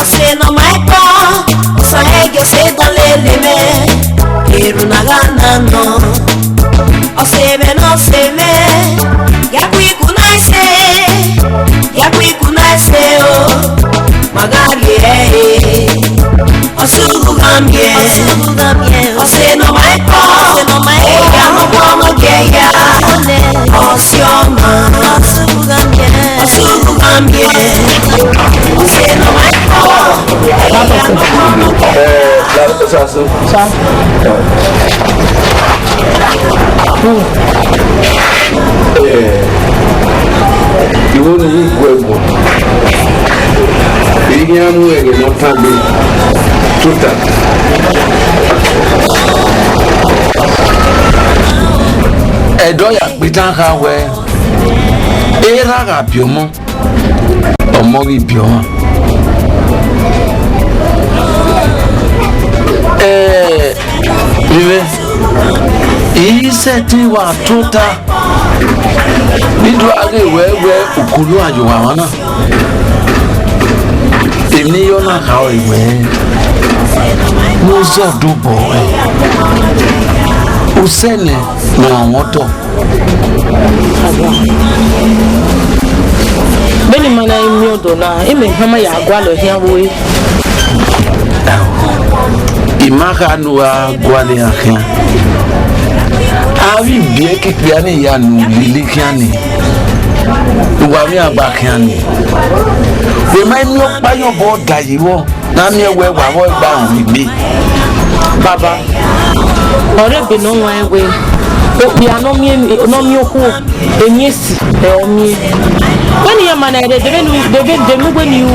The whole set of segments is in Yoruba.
Ose no maiko, Osaege ose daleleme, Erunagana no. Osebeno seme, Yakwi kunaise o, Magari Osugambie, Ose no maiko, Eya no mama geya, Osioma, Osugambie, Ose no maiko, Eya no mama geya. You won't eat well. You can't wait and not find me. Total. Edoya, we don't have where Eraga Piomo Omoregie Pioma. He said you are total. Nido age where ukulu ajuwana. Emi yona kawo iwe. Muzo dubo. Usene na moto. Beni mana imiodo na ime hama ya agwalo hiawe. Imaka nuwa gwale yake. Avi bie kipiani ya nulili kiani. Uwami abakiani. Wema imi okpayo bo dayiwo. Na mi ewe wawo egba onigbe. Baba. Orebe no nwa ewe. Opi anomi oku enyesi omi. When you man debe when you.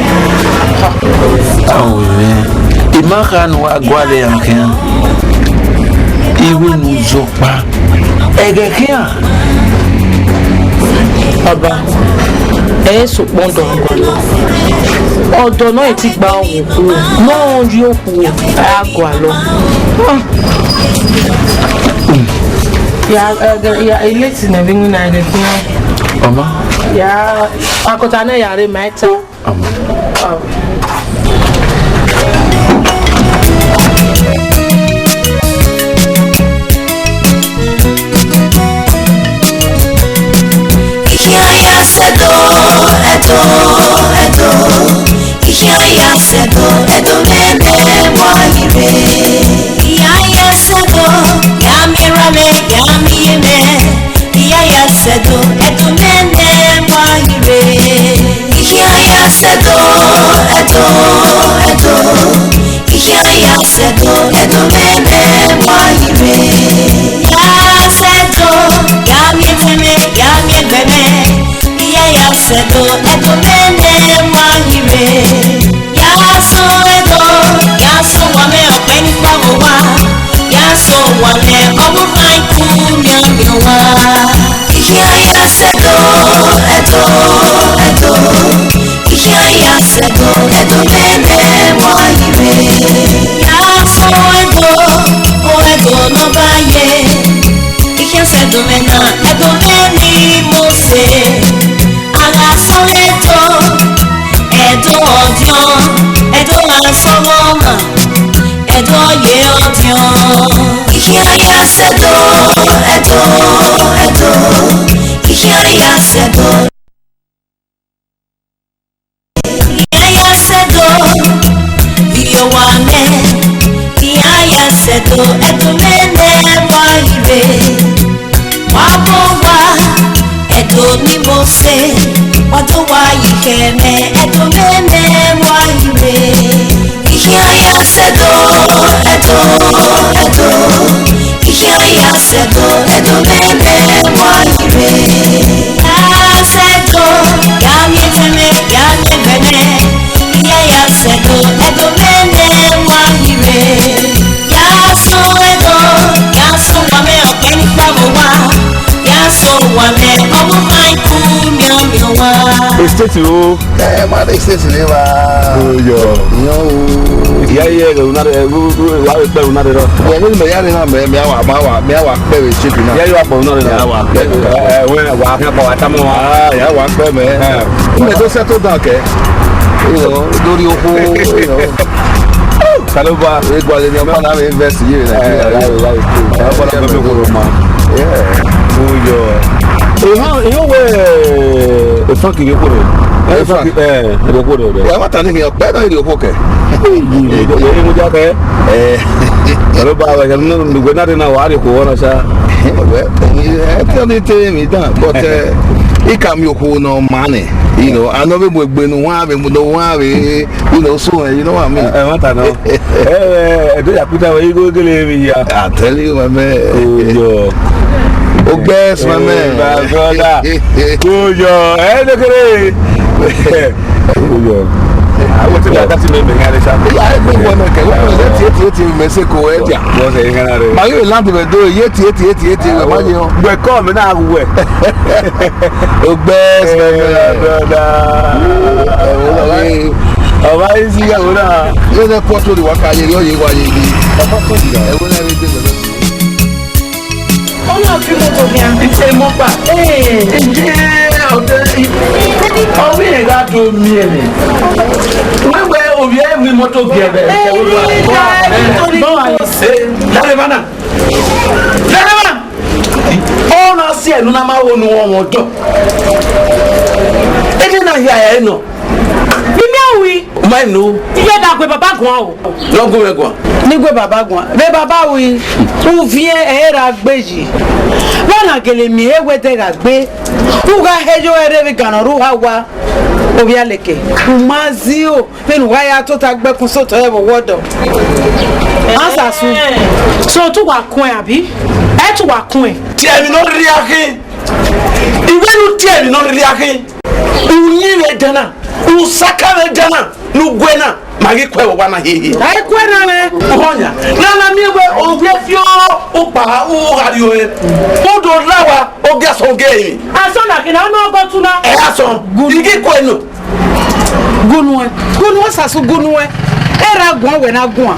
Oh we. Imaka nuwa gwale yake. Iwe nuzopa egekia baba so pondo odo no eti gba owo no ri oku agwa lo ya eleti na bingu na ide mama ya akota na yare maita mama Edo mene mwahire. Iya sedo, yami rame, yami yeme. Iya sedo, edo mene mwahire. Iya sedo, edo. Iya sedo, edo mene mwahire. Ya sedo, yami yeme, yami yeme. Iya sedo, edo mene mwahire. Yaso wame okweni kwa wa. Yaso wame omu haiku miwa. Iya sedo, edo. Iya sedo, edo mene mwahire. Yaso edo no baye. Iya sedo mena, edo meni mose. Agaso edo odion. Edo asomoma, edo ye odion. Iya sedo, edo. Iya sedo. Iya sedo, video wane. Iya sedo, edo mene mwahire. Wabowa, edo ni mose. Wado wa yikeme, edo mene mwahire. Iya sedo, edo. Iya sedo, edo mene mwahire. Ya sedo, yami bene. Iya sedo, edo mene mwahire. Yaso wame okeni kwa wa. Yaso wame omu haiku miwa. Estate o. Ma estate le wa. Yo. Ya unare wa pe unare ro. Ya ni me ya ni na me wa pe we estate na. Ya yo apa unare na wa pe. We wa kan pa wa ta mo wa. Ya wa pe me. Me do settle down ke. lórí oko, Kaloba, we go in your man invest here. You were a fucking put it. What I think you're better in your pocket. We're not in our article, sir. But he come you who no money. You know, I know we've been one, you know, so you know what I mean. I want to know. I put away go here. I tell you, my man. Oh, guess, my man. My brother. Good job. Hey, look at it. Good job. I want to get that to me. I think one okay. What was that? Mexico. Was it? I will land to do yet. We come now. Oh, best, my brother. Is he? You're the portal. What are you doing? On a vu mon bien, c'est mon pas. On vient regarder miel. Ouais, on vient oui moto bien. On a ciel, nous n'avons pas nous moto. Et je n'ai rien non. Oui. Mais nous. Il y a d'accord papa quoi. Non quoi. Ni gwe baba gwa. Be baba oui. Ou vient era gbeji. Wana kele mi ewete ga gbe. U ga hejo ere kana ru hawa. Obia leke. Umazio. Be nu ga ya to ta gbe kun so to e wodo. Asa su. So tu wa kun abi? E tu wa kun. Ti e mi no ri akin. Iwe nu ti e mi no ri akin. Unyi le dana. Usaka le dana. Nu gwena. Magi kwe wana hihi. Ai kwe na me. Ohonya. Na na mi we obiefio opa o radio e. O do lawa o ga so ge mi. Aso na kina no go tuna. E aso. Igi kwe no. Gunwe. Gunwe sasu gunwe. Era gwan we na gwan.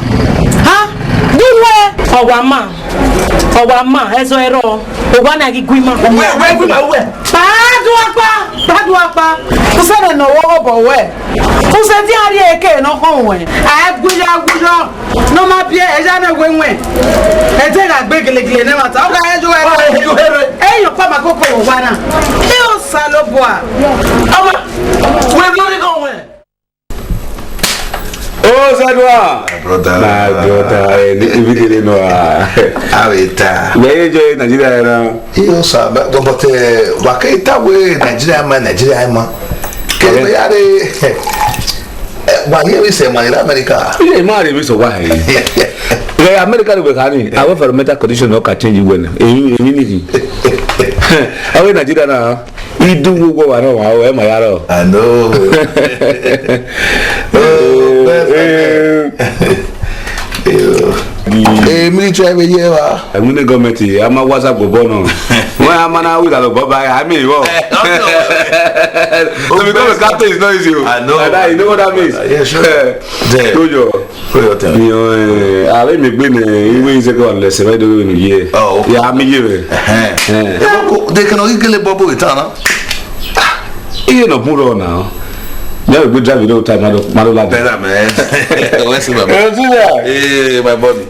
Ha? Gunwe. Owa ma ezo ero. Owa na gi gwima. We gwima we. Padu apa. Usere no wo bo we. Use ti ari eke no kon we. Aguja. No ma bie eja na wenwe. E te ga gbe gelegele na mata. O ga ejo ero. Eyo pa makoko wo wana. E o saloboa. Ama we no go we. Oh, Zadwa. My brother, we didn't know. Awita. Where you Nigeria now? You sir, but Wakaita way Nigeria man. Can we are why we say money in America? Yeah, marry me so why? Yeah, America will carry. I went for a mental condition no can change when. I went Nigeria now. We do go I know how am I? I know. Military here. I'm going to go meet you. I'm a WhatsApp bono. Why am I now with a Baba? I mean, so because the captain is not you. I know. You know what that means? Yeah, sure. I let me bring you go unless I do in a year. Oh, yeah, I'm here. They can only get a bubble with Anna. You know, put on now. Yeah, good job. You don't time. Madola. Better man. Where's my body? Hey, my body.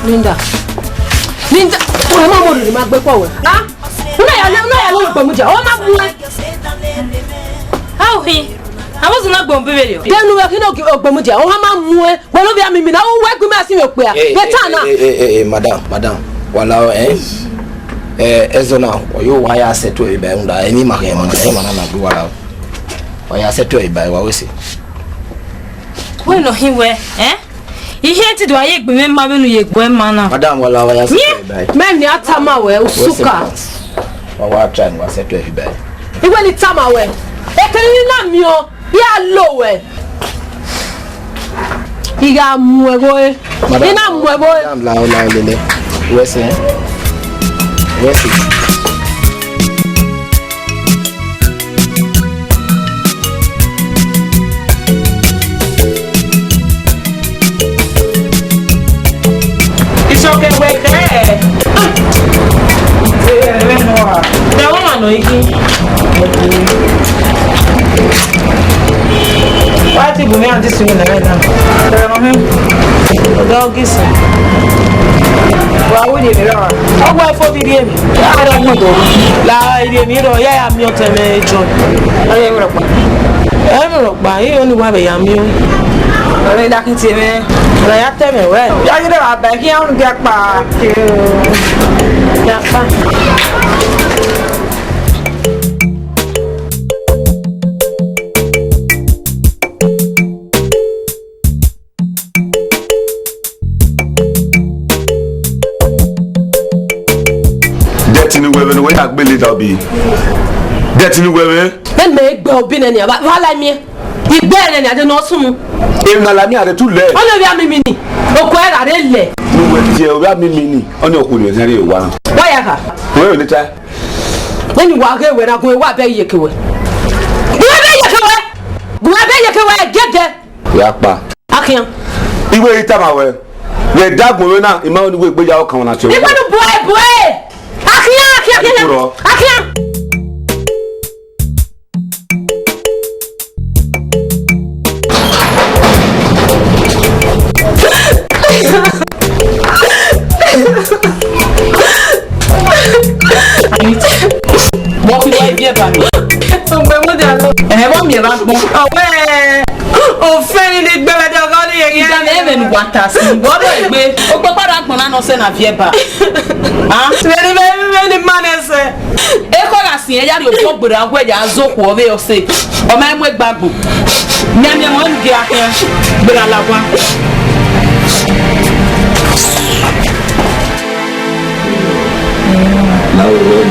Linda, mama mo ri ma gbe po we. Ah? Una ya lo gbo mu je. O ma bu e. How he? I was not going to be. Then we can go gbo mu je. O ma mu e. Wo lo bi ami mi na o we gbe ma si me pe a. Get na. Madam. Wala ezo na o yo wa ya seto e ba unda eni ma he na gbe wala. O ya seto e ba wa we si. We no he we, ihe ti do aye gbe memma benu ye gbo emma na. Madam wala wa ya seto e ba. Men ni atama we usuka. Wa try wa seto e ba. Iwe ni tama we. E kan ni na mi o bi a lo we. Iga muevo. Ina muevo. La lele. Wese. It's okay, wait there. The woman no iki. Why ti bumi anti sumi na meda? Dog is. Wa wo de mira. Ogwa fo bi die mi. Ara mo do. La ide mi ro ya mi o teme jo. Aye mi ro pa. E mi ro pa, e oni wa be ya mi o. Ore da kin ti me. Ora ya teme we. Ya gide wa ba ki an ge pa. Ya pa. When I believe I'll be getting away. Then make go bin any about me. He bear any, I don't know soon. In Alania, the 2 legs. Only we mini. O quite a rele. No, we are mini. On your cool, one. Why ever? Where the time? Then you walk away when I go what bay you go. Get there. Yapa. I can't. You wait time away. The dog will not amount of way out come on. You want to boy. I can't. What do I hear about me? Oh, Fanny, the better again. What us? What I made? Oh, Papa, I'm not send a viepa. Ah, very manners. Echo, I see a yard of top with a way as Zoko or say, or man with bamboo. Name one gear here, but I love one. Now we're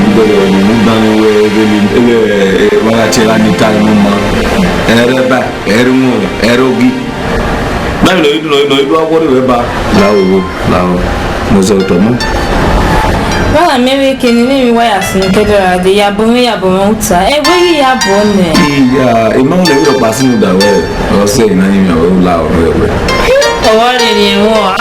Well, American name wires in Kedra, the Yabumota, every Yabone. Yeah, a man never passing that way, or saying, I'm loud. Oh, what anymore?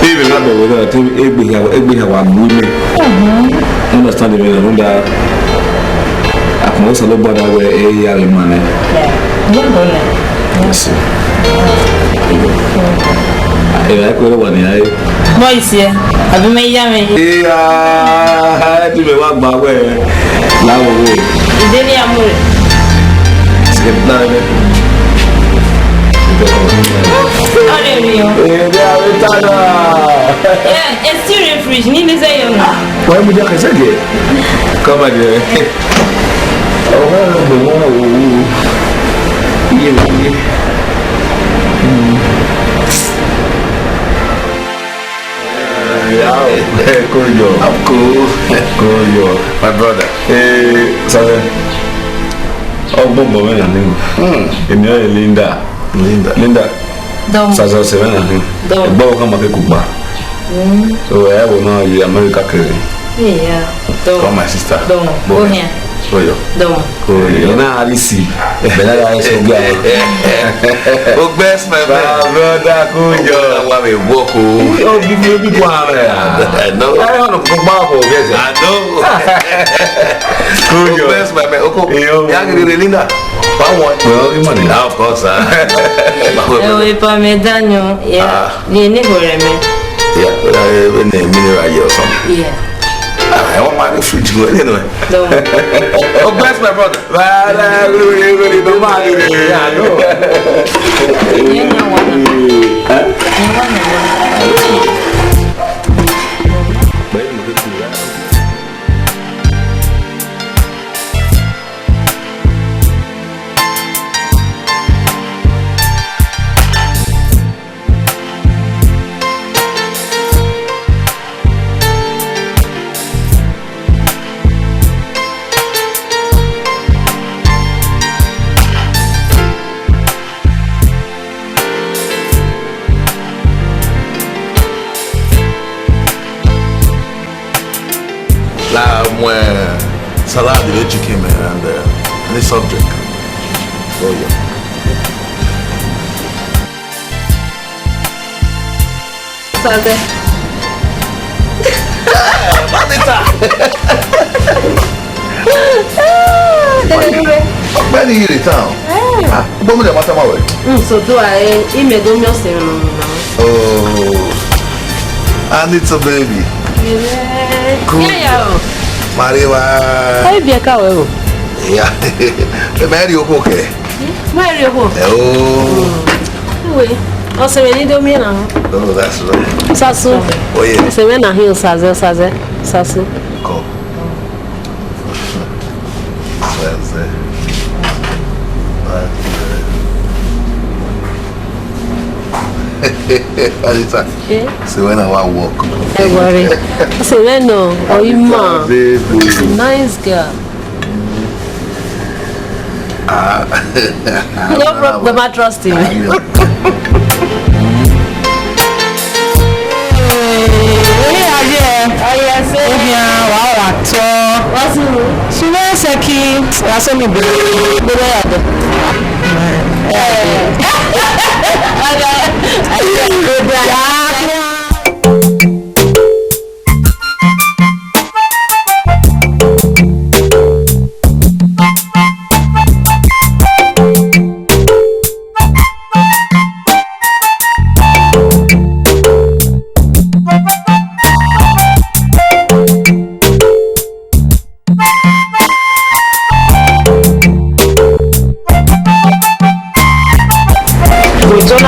Even not the weather, every have one movie. Understand the way I can also look at our area money. Yes. I could one eye. Boys here, I've been made yummy. Yeah, I had to be one by way. Now, Didn't you? skip down. Yeah, it's still in fridge. Need to say why would you say it? Come on, cool, my brother. Sorry. Oh, Bombo, Linda. Sasa seven and Bow come a cook. So I will know you America. yeah. Come, my sister. Don't go here. Don't go. You know, I see. Better I so good. Oh, best, my brother. Good. What we walk. Oh, give me a big one. I know. I don't know. I know. Good. Best, my man. Okay, Linda. Well, money. Of course. Daniel. Yeah. The neighbor. Yeah, mineral or something. Yeah. I want my fridge go anyway. Oh, bless my brother. salad, the chicken, and any subject. Oh, yeah. Osazee. Many years town. Don't me matter my way. So do I imedom yourself. Oh, and it's a baby. Cool. Yeah. Mariwa. Hey, be a cow. Yeah. The Mary okay. Where you go? Oh. Wait. Osevbunu do me now. Oh, that's right. Sasu. Oh, yeah. Osevbunu here, Osazee. Sasu. Cool. Anita, so when I want to walk, don't worry. Osevbunu, oh, you man, nice girl. No problem, I trust you.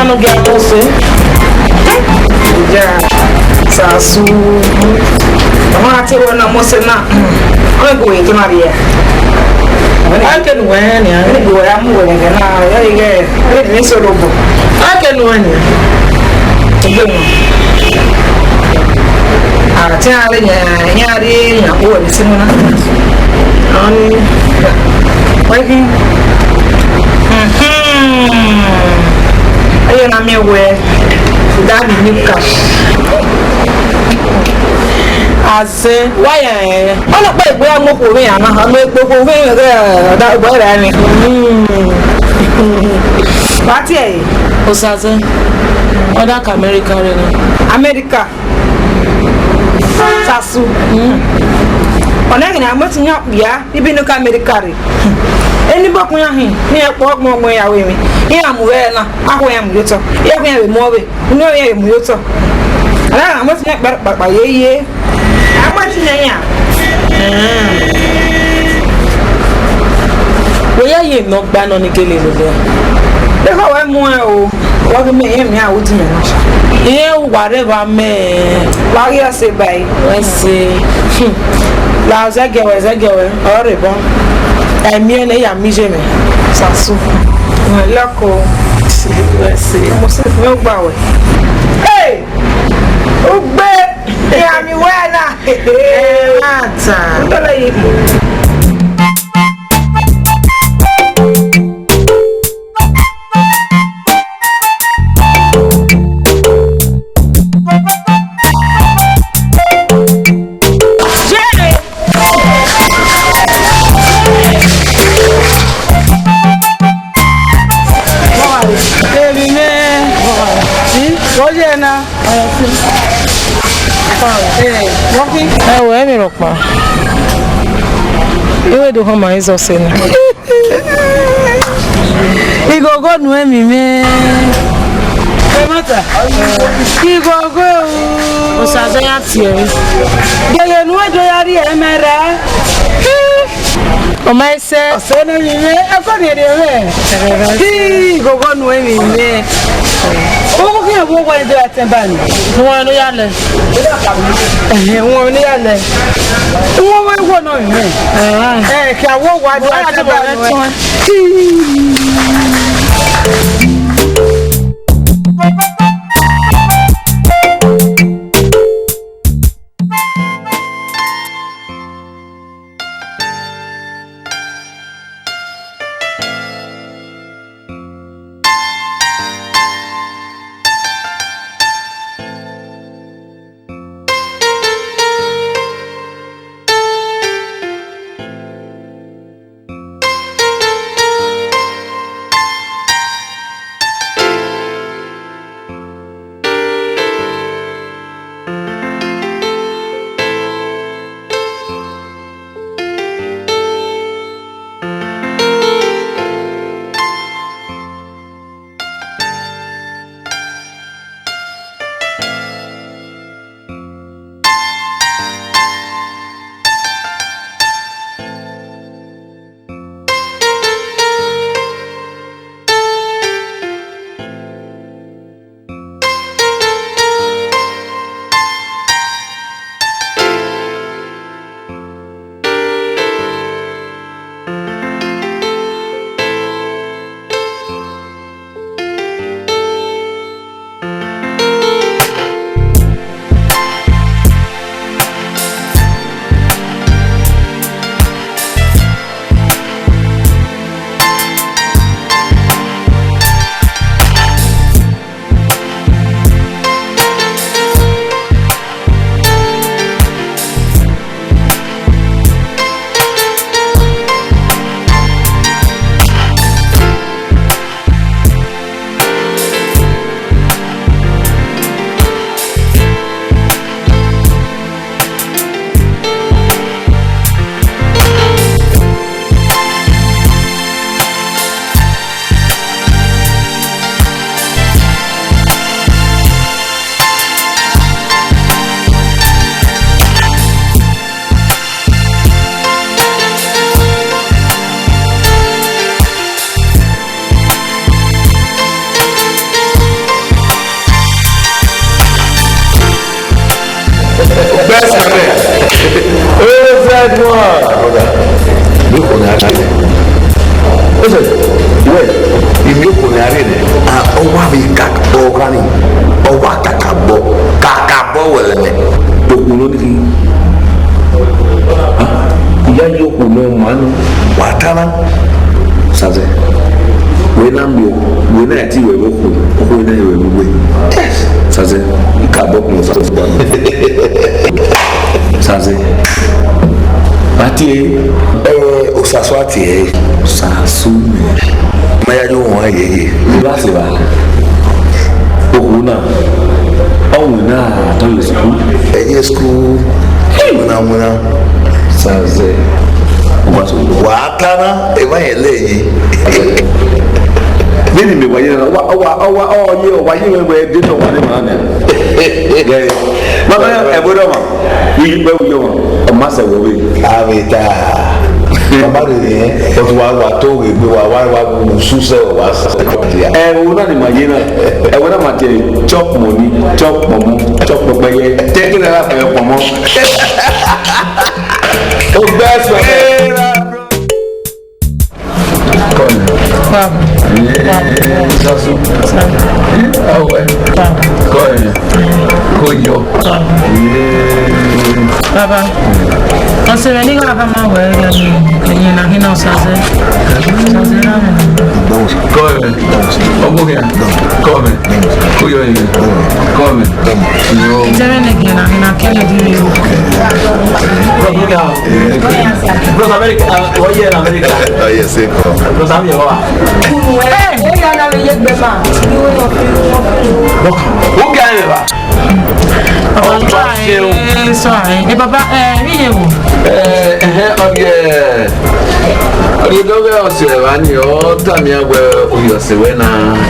No get você. Já sasu. Não ate wana mose na. Ko into na dia. I can win ya. Ni go ya mu wele na. Ya ige. Ni so robo. I can win ya. Ngemu. Ati ale nya ri nya ko ni simu na. Ani. Wai. Ayo na me we that new cash ase why ona pa igbe amopo mi ana ha me gbogbo mi da igbo ra ni Bati e Osazee oda ka America re na America sasu ona ni amoti nya ya ibi no ka America re eni bokun ya hin ni e po mo ya we mi ni amuwe na ahwo ya muyoto ya ko ya we mo we ni o ya muyoto ala amoti nya pa ye amoti nya ya we ya ye no gba no ni kele lo le ko we mu e o wa bi me ye mi a wo ti me na e whatever me la ya se bai we se la zagewe ore bon emi ne ya mi je me sasu lako se mo se fun gba we hey o gbe ya mi we na ata ndole yi ewe mi ropa ewe do homa izo sena igogo nu emi me mata igogo Osazee ya tie gele nu edo ya ri emere o mai se osena mi me akoni de me igogo nu emi me o ko bo wa de atembani won no ya le won ni ya le won we wo no mi ki awo wa de atembani Watana. Saze. We na mbio. We na ati we boku. We na we. Yes. Saze. Ikabok no saze. Saze. Bati Osaswati Sasu. Maya yo wa ye. Basi ba. Okuna. Owuna to school. School. Muna. Saze. Watana eba eleyi. Nini me wa ye wa ye we de to wa ne ma na. Yeah. Mama ebodo ma. We yo. Masa wo we. Avita. Mama re o wa to we wa suse wa sa. Wo na ni ma ye na. Wo na ma te chop money, chop momo, chop popaye. Taking that for your momo. O best one. Baba, Osevbunu ni kama kama wewe ni na hina Osazee. Osazee na Come. Omoregie. Come. Kuyo ni. Come. Teme ni na hina kile dili. Bro, America, oye na America. Oh yes, Bro, sabi yo wa. Oya na we yegbe ma. O ga ni ba. Sorry. Baba, riye wo. Oye doge Osevbunu o tami agbe oyosewe na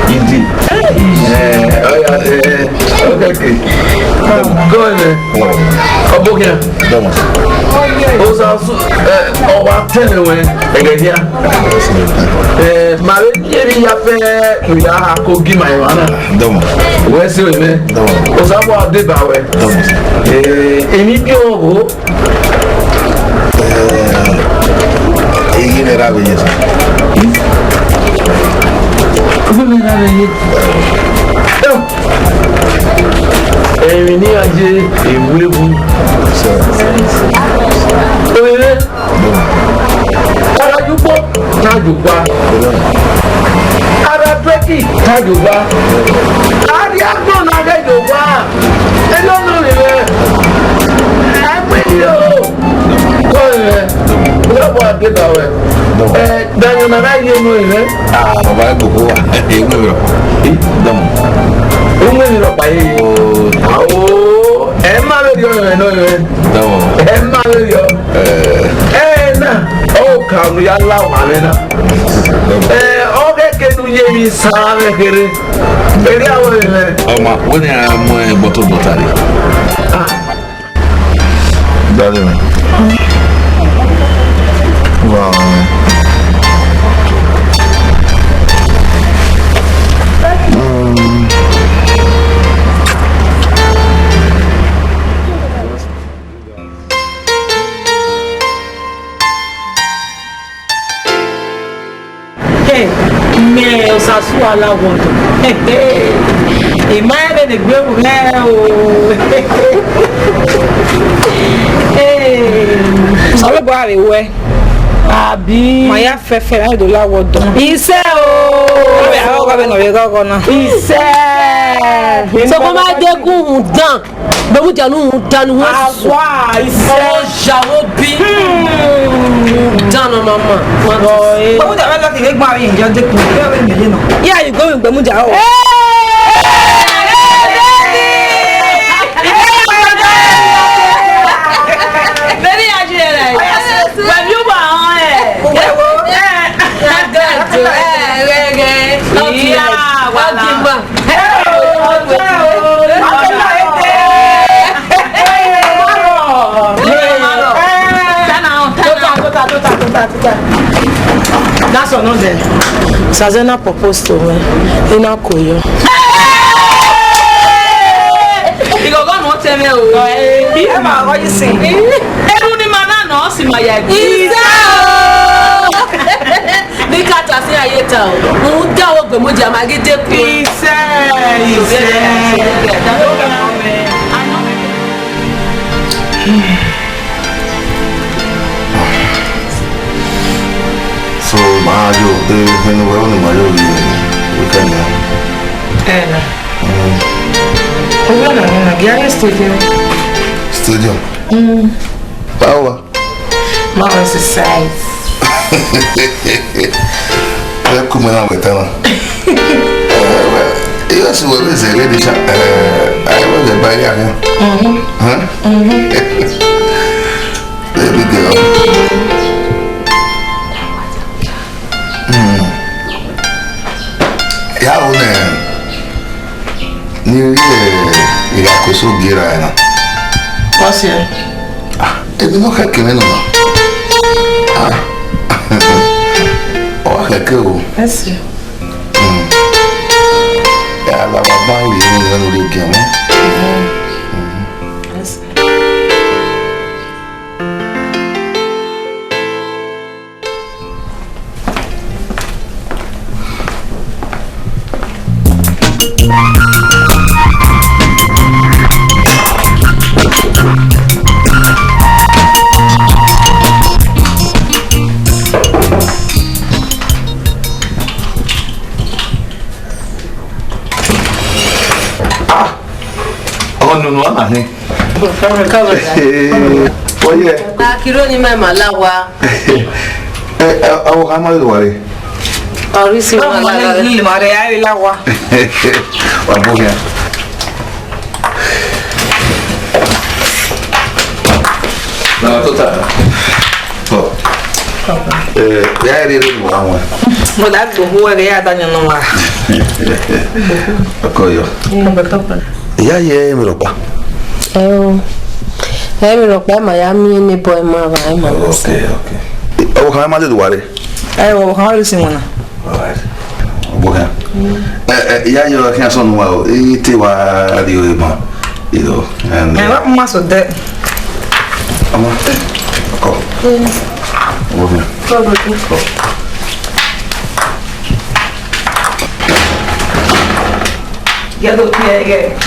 idi. Okay. Go on. Omoregie. Osasu owa tenewe egedia. Mare yeri ya fe ila ko gima yana. We se we me. Osabu adebawe. Emi bi owo. Eyi ne ra beye. Emi ni aje ewulebu. Oye. Ara jupo, tajupa. Ara tweki, tajupa. Ari agbo na gejopa. Elo no le. Agbeli o. Oye. Wo ade dawe. Danyo na ra ye no ile. Baba gbogbo wa. Ewu ro. Ni ro pa ye. Awo. Ma le yo no le. Ma le yo. Na. O ka nu ya la wa le na. O ke nu ye mi sa le kere. Eri awo ile. Ọmọ wo ni a mo boto botari. Dale me. Wow. Mais Osasu ala wodo. Imagine the gbe o. Sọ̀rọ̀ bọ́ àrè wẹ́. Àbí. Màá fẹ́fẹ́ láì dò láwọ̀ dán. Iṣẹ́ o. Ọ̀rẹ́ àwọn ọ̀gá bẹ̀ nà ọ̀rẹ́ gọ́gọ́ náà. Iṣẹ́. Sọ fún máa dẹ́kun ń dán. Bẹ́ẹ̀ jẹ́ ní ń dán ni wọ́n sùn. Àwa iṣẹ́. Ọwọ́ ṣàwọ́ bí. Dáná màmá. Gbẹ̀mújà bẹ́ẹ̀ lọ́kì lé gbọ́n àwọn èèyàn dẹ́kun. Bẹ́ẹ̀ wẹ́n mẹ́lẹ́ náà. Yíyá yìí gómìn gbẹ̀mújà ọ̀. That's not there. Sazena proposed to me in Akoyo. You go go not tell me oh. What you say? Every man no see my yard. Bí kàtà sí ayé ta o, mo ń dáwọ́ gbẹ̀mọ́jà máa gé dé kú. Mayo, when we only Mayo, we can. We're going to Stadium. Power. Mama's size. Come on with her. Yes, what is a lady? I was a buyer. Baby girl. Yeah, New Year, you got to so get right now. What's here? It's not hacking. Oh, heck, That's it. Yeah, I love my body. You know, you get me. That's it. No, honey. Oh, yeah. Kironi mama lawa. I will come out of the way. Or is it Lawa. No, total. Yeah, I didn't want. Well, that's the whole day I don't know. Yeah, Europa. Europa, Miami, ni boy, Mava. Okay. Oh, how am I the worry? I will hardly see one. Alright. Okay. Yeah, you're a handsome well. It was the you know, and I want most of that. Get up here again.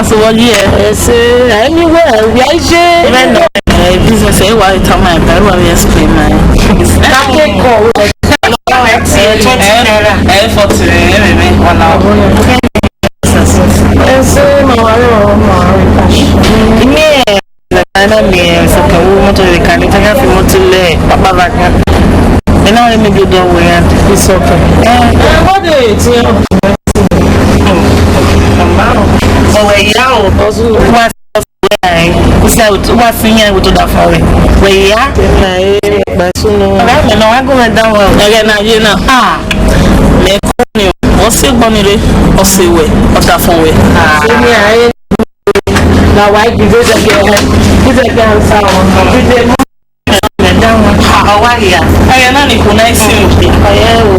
So what anywhere we are even business why tell my parents we explain my what's singing with that for it? Where you are? I go down well. Again, you know. What's it, Bonnie? Or say, way, or that phone way. Now why give this again? This again sound. How are you? I am not even nice. I am.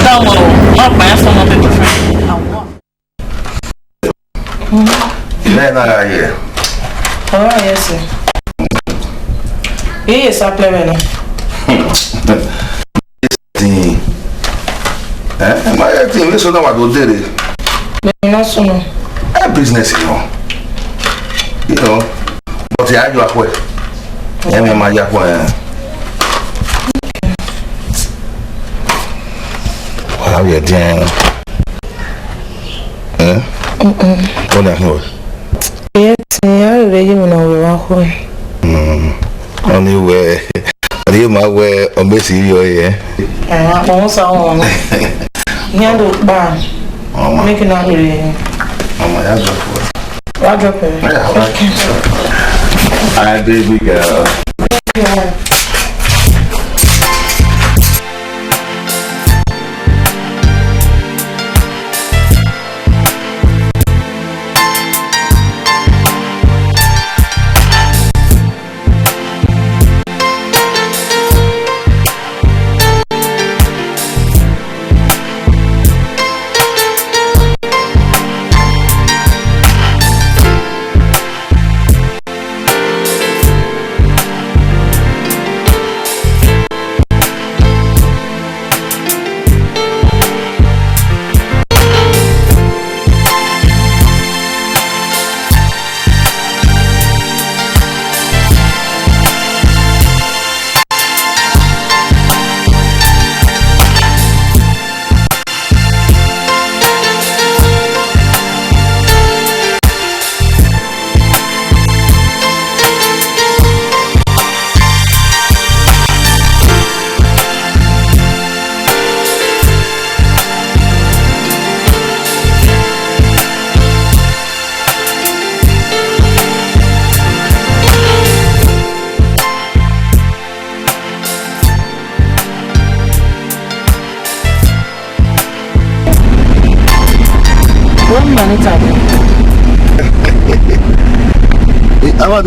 Don't know. Not by some of the here. Oh, yes, sir. He is a player. My team, listen to what we did. A business, you know. But yeah, you are well. Yeah, my yakwa. How are you doing? What are you? Yes, I already know Oviahon. Only way. You might wear a messy, yeah. I also want to buy. Making out really. I'll drop it. Hi, baby girl. Yeah.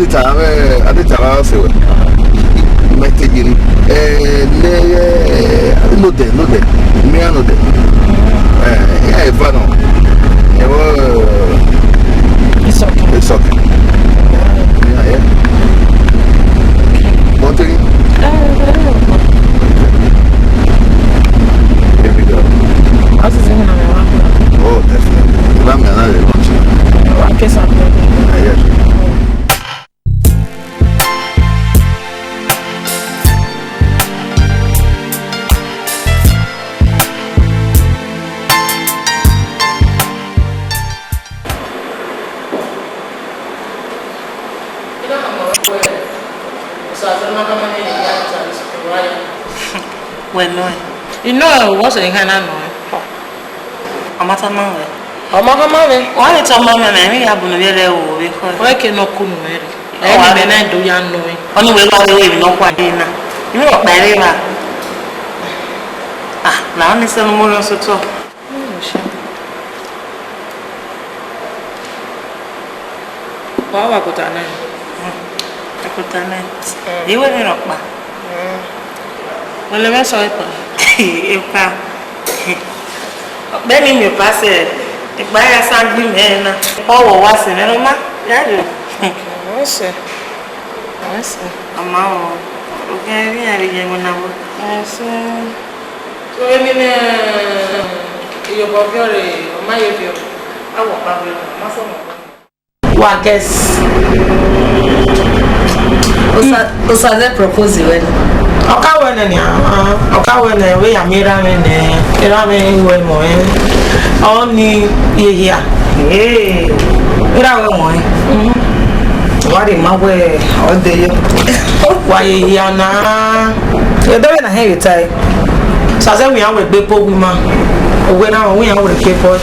I did also. Metakin, no, me, I know that. It's okay. Yeah. What are you? Here we go. Oh, definitely. I'm another one. I guess I'm Yes. You know what's in Ghana? I'm at a moment. Why it's a moment, and we have been very old because I cannot come with it. I do young know it. Only way I live, no quite dinner. You know, very well. Now, Mr. Moran, so talk. Wow, I got a name. You were not back. Well, I saw it. Benin, you pass it. If I have some women, all was in a man. Yeah, I see. A man. Okay, we are young now. I see. So, I mean, you're very, my view. I will have you. What guess? Osazee propose when Okawene we amira me ira me we mo oni ye ira we mo wari ma we ode yo wa ye ya na e do na he tai Osazee we an we gbe po ma we na we an we gbe po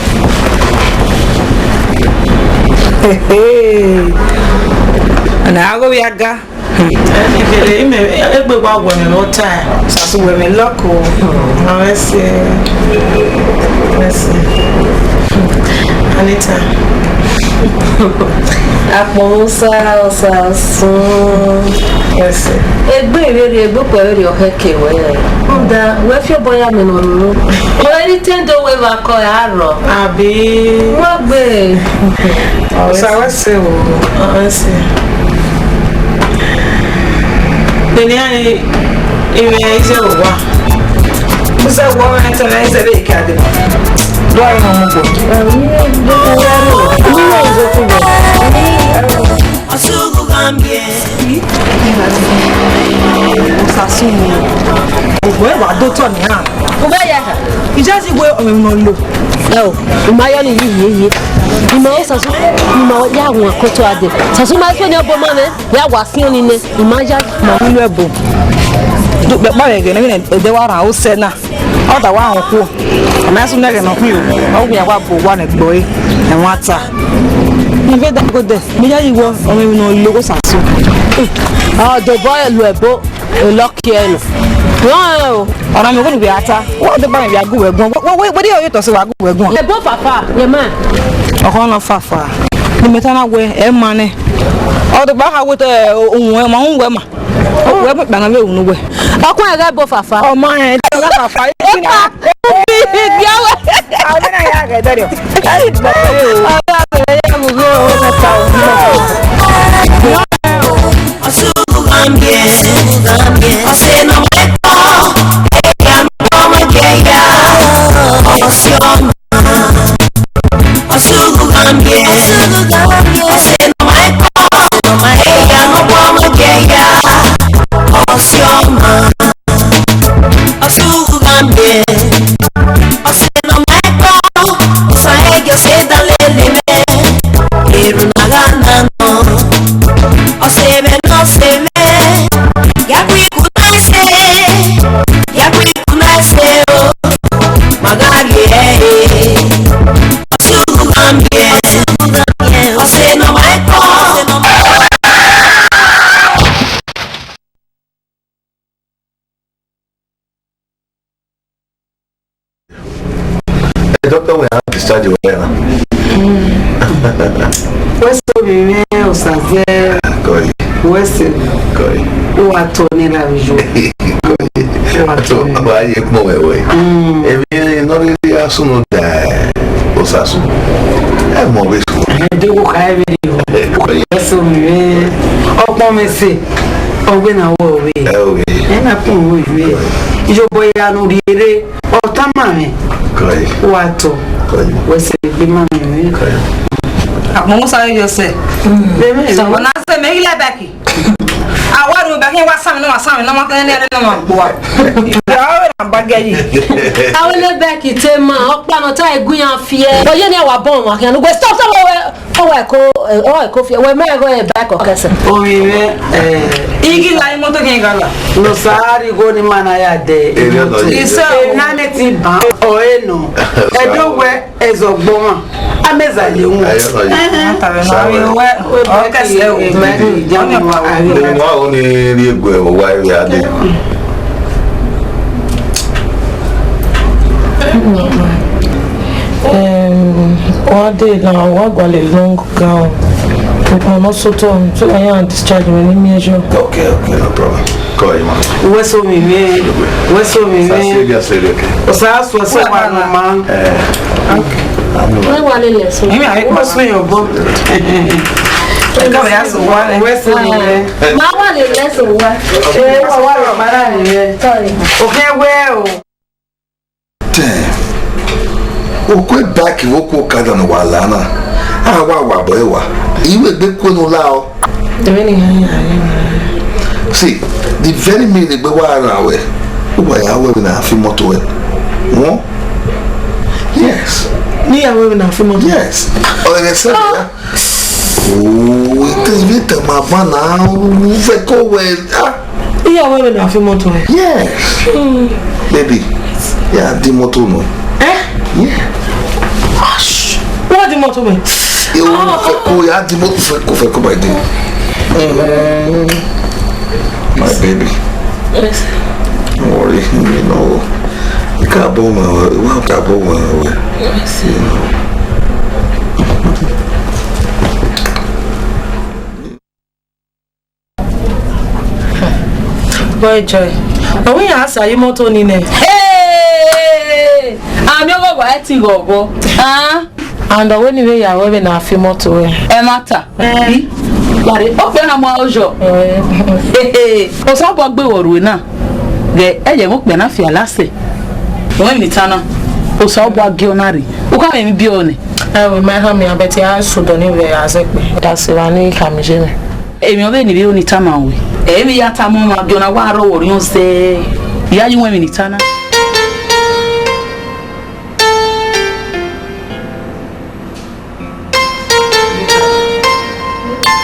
ana ago we aga egbe wa women all time so women local let's see Anita Aponsa Osasu. Yes. Egbe pẹ̀lú ọ̀kẹ́kẹ́ wẹ̀. Nda wẹ́ fi bọ́yá mi nọ̀rọ̀. Ọ̀rẹ́ni tẹ́ndọ̀ wẹ́ bá kọ́ ẹ̀ àrọ̀. Àbí. Wọ́n gbé. Ọ̀sàwẹ́sẹ̀ o. Ọ̀sẹ̀. Benin ìrìn ẹ̀ṣẹ̀ òwà. Mo sẹ́ wọ́n rẹ̀ tẹ̀lé ẹ̀ṣẹ̀ lè kàdé. Lọ́rùn ọmọ bò. Osugu Gambia. Osasuni. Ogbo ẹwà dótọ̀ ní à. Mo bẹ́ yẹ ká. Ìjẹ́ sí pé ọmọ ìmọ̀ lò. Ẹ o, ìmáyọ́ ni yìí. Ìmọ̀ ó sàṣú, ìmọ̀ yà àwọn àkótó adé. Sàṣú máa fẹ́ ní ọgbọ́n máa mẹ́, yà wà sí òní ní ìmáyá. Mọ̀ nílò ẹ̀bùn. Bẹ́ẹ̀ báyìí gẹ̀ ní ẹ̀dẹ̀ wà rà ó sẹ́ náà. Ọ̀dà wà hàn kú. Àmọ́ ẹ̀sùn náà gẹ̀nà fún yòó. Ọ̀gbìn yà wà bò wà ní gbọ́ yìí. Ẹ̀wọ̀n ata. Ìfẹ́ dàgbò dẹ̀. Mi yá ìwọ ọmọ ìmọ̀ lò ó sàṣú. Ọ̀dọ̀bọ̀ ẹ̀lú ẹ̀bọ̀ ìlọ́kì ẹ̀lù. Wọ́n ẹ̀ o. Ọ̀rọ̀ mi kò ní bí ata. Wọ́n ti bá mi bí agúwò ẹ̀gbọ́n. Wọ́n dé òye tọ̀sí wà agúwò ẹ̀gbọ́n. Ẹ̀bọ̀ fàfà yẹ máa. Ọkọ náà fàfà. Ní mẹ́ta náà wẹ ẹ̀ máa ní. Ọ̀dọ̀ bá ha wọ́tọ̀ ohun ẹ̀ máa ń wẹ̀ mà. Wẹ́ pẹ̀ gbàgbọ́n mi òun wẹ̀. Ọkọ ẹ̀ rẹ̀ bọ̀ fàfà. Ọmọ ẹ̀ dẹ́ ọ̀gá fàfà. Àwọn náà yà gẹ̀ dẹ́rẹ̀. Ọ̀gá àbẹ̀rẹ̀ yẹ mú gbé owó mẹ́ta òun. Osugu Gambia. Ose no meto. Eya no mageya. Osioma. Osugu Gambia. Ose no meto. Eya no mageya. Osioma. Osugu Gambia. Ose no meto. Osa ege se dalele me. Eru nagana no. Osebe no sebe. Yakwi kunaise. Yakwi kunaise o. Magari Osugu Gambia. Ose no maiko. Doctor, we have to start your hair. Osevbunu Osazee. Koi. Koi. Uatoni la vision. Why you come away? If not really as soon as Osasu. I'm always Do have it. Osevbunu. Ọ̀pọ̀ mi sí. Ọgbẹ́ náà wọ̀ wí. Ẹ̀nà kún wọ̀ wí. Ìjọba ìyanu rí eré ọ̀tá màmí. Wà tó. Wẹ́sẹ̀ gbé màmí mi. Mo sáré yọ sẹ́. Sọ̀rọ̀ náà sẹ́ mi ilé bẹ́ẹ̀kì. Àwọn àdúgbò bẹ́ẹ̀kì wá sámi náà máa tẹ́lẹ̀ ní ẹni náà máa gbọ́ wa. Ìyàwó rẹ̀ náà bá gẹ́ yìí. Àwọn ilé bẹ́ẹ̀kì tẹ́ mọ̀ ọ̀pọ̀nà tá ẹ̀gún yàn fi ẹ́. Bọ́yé ni ẹ̀wà bọ́ọ̀n wọn kìí ẹ̀nùgbẹ́ stop ọwọ́ ẹ̀kọ́ fi ẹ̀wọ̀ mẹ́rin ẹ̀ bẹ́ẹ̀kì ọ̀kẹ́sẹ̀. Omi rẹ̀ Igi la ni mọ́tò kí n gala. Nusari go ni mana ya de. Iṣẹ́ nane ti ban ọ̀ẹ́nù. Ẹ̀dọ́wẹ́ ẹ̀zọ̀gbọ́n. Amẹ́zàlẹ̀ wọn. Tàbí náà wíwẹ́ ọ̀kẹ́sẹ̀ o. Ìmẹ́rin ìjọba wa àrí. Wọ́n ò ní rí egbò ẹ̀wọ̀ wá ẹ̀rí adé. One day now, I got a long gown. I'm not so tall, so I am discharged when I measure. Okay, no problem. Go ahead, man. Wẹ́sọ̀ mi mi. Sassi, Ọ̀sáàsù ọ̀sẹ̀ wà ní ma. Wọ́n wà lè lẹ̀ sọ. Wẹ́sọ̀ yóò bọ́. Wẹ́sọ̀ mi rẹ̀. Máa wà lè lẹ́sọ̀ wá. Ṣé wà rọ̀ mọ́ra nìyẹn? Òfin wẹ́ o. Okwe back woko kada no walana. Wa boy wa. Iwe gbe ko no la o. See, the very minute gbe wa ara we. Wa ya we na fi moto we. Won? Yes. Ni ya we na fi moto. Yes. O le se ya. Oh, it is bit ma bana. Fe ko we. Ni ya we na fi moto. Yes. Baby. Yeah, di moto no. Yeah. What the motor man? Oh, yeah, the motor by day. My baby. Yes. Don't worry, you know. You can't blow my way. Well, can't blow my way. Yes. You know. boy joy. But when you ask are you moto ni ne? Hey! I'm your go I ti go. Ah? And when you are wearing a few moto. Matter. Bari o fe na mo ojo. O so bo gbe woru na. Ge eje mo pe na fi alase. Wọ́n ní tana o so bo age onari o ka me bi o ni We might have me a better answer than you as a that's a new commission. Èmi o be ni bi o ni tama we èmi ya ta mo ma bi ona wa ro wori o se ya yin wọ́n ní tana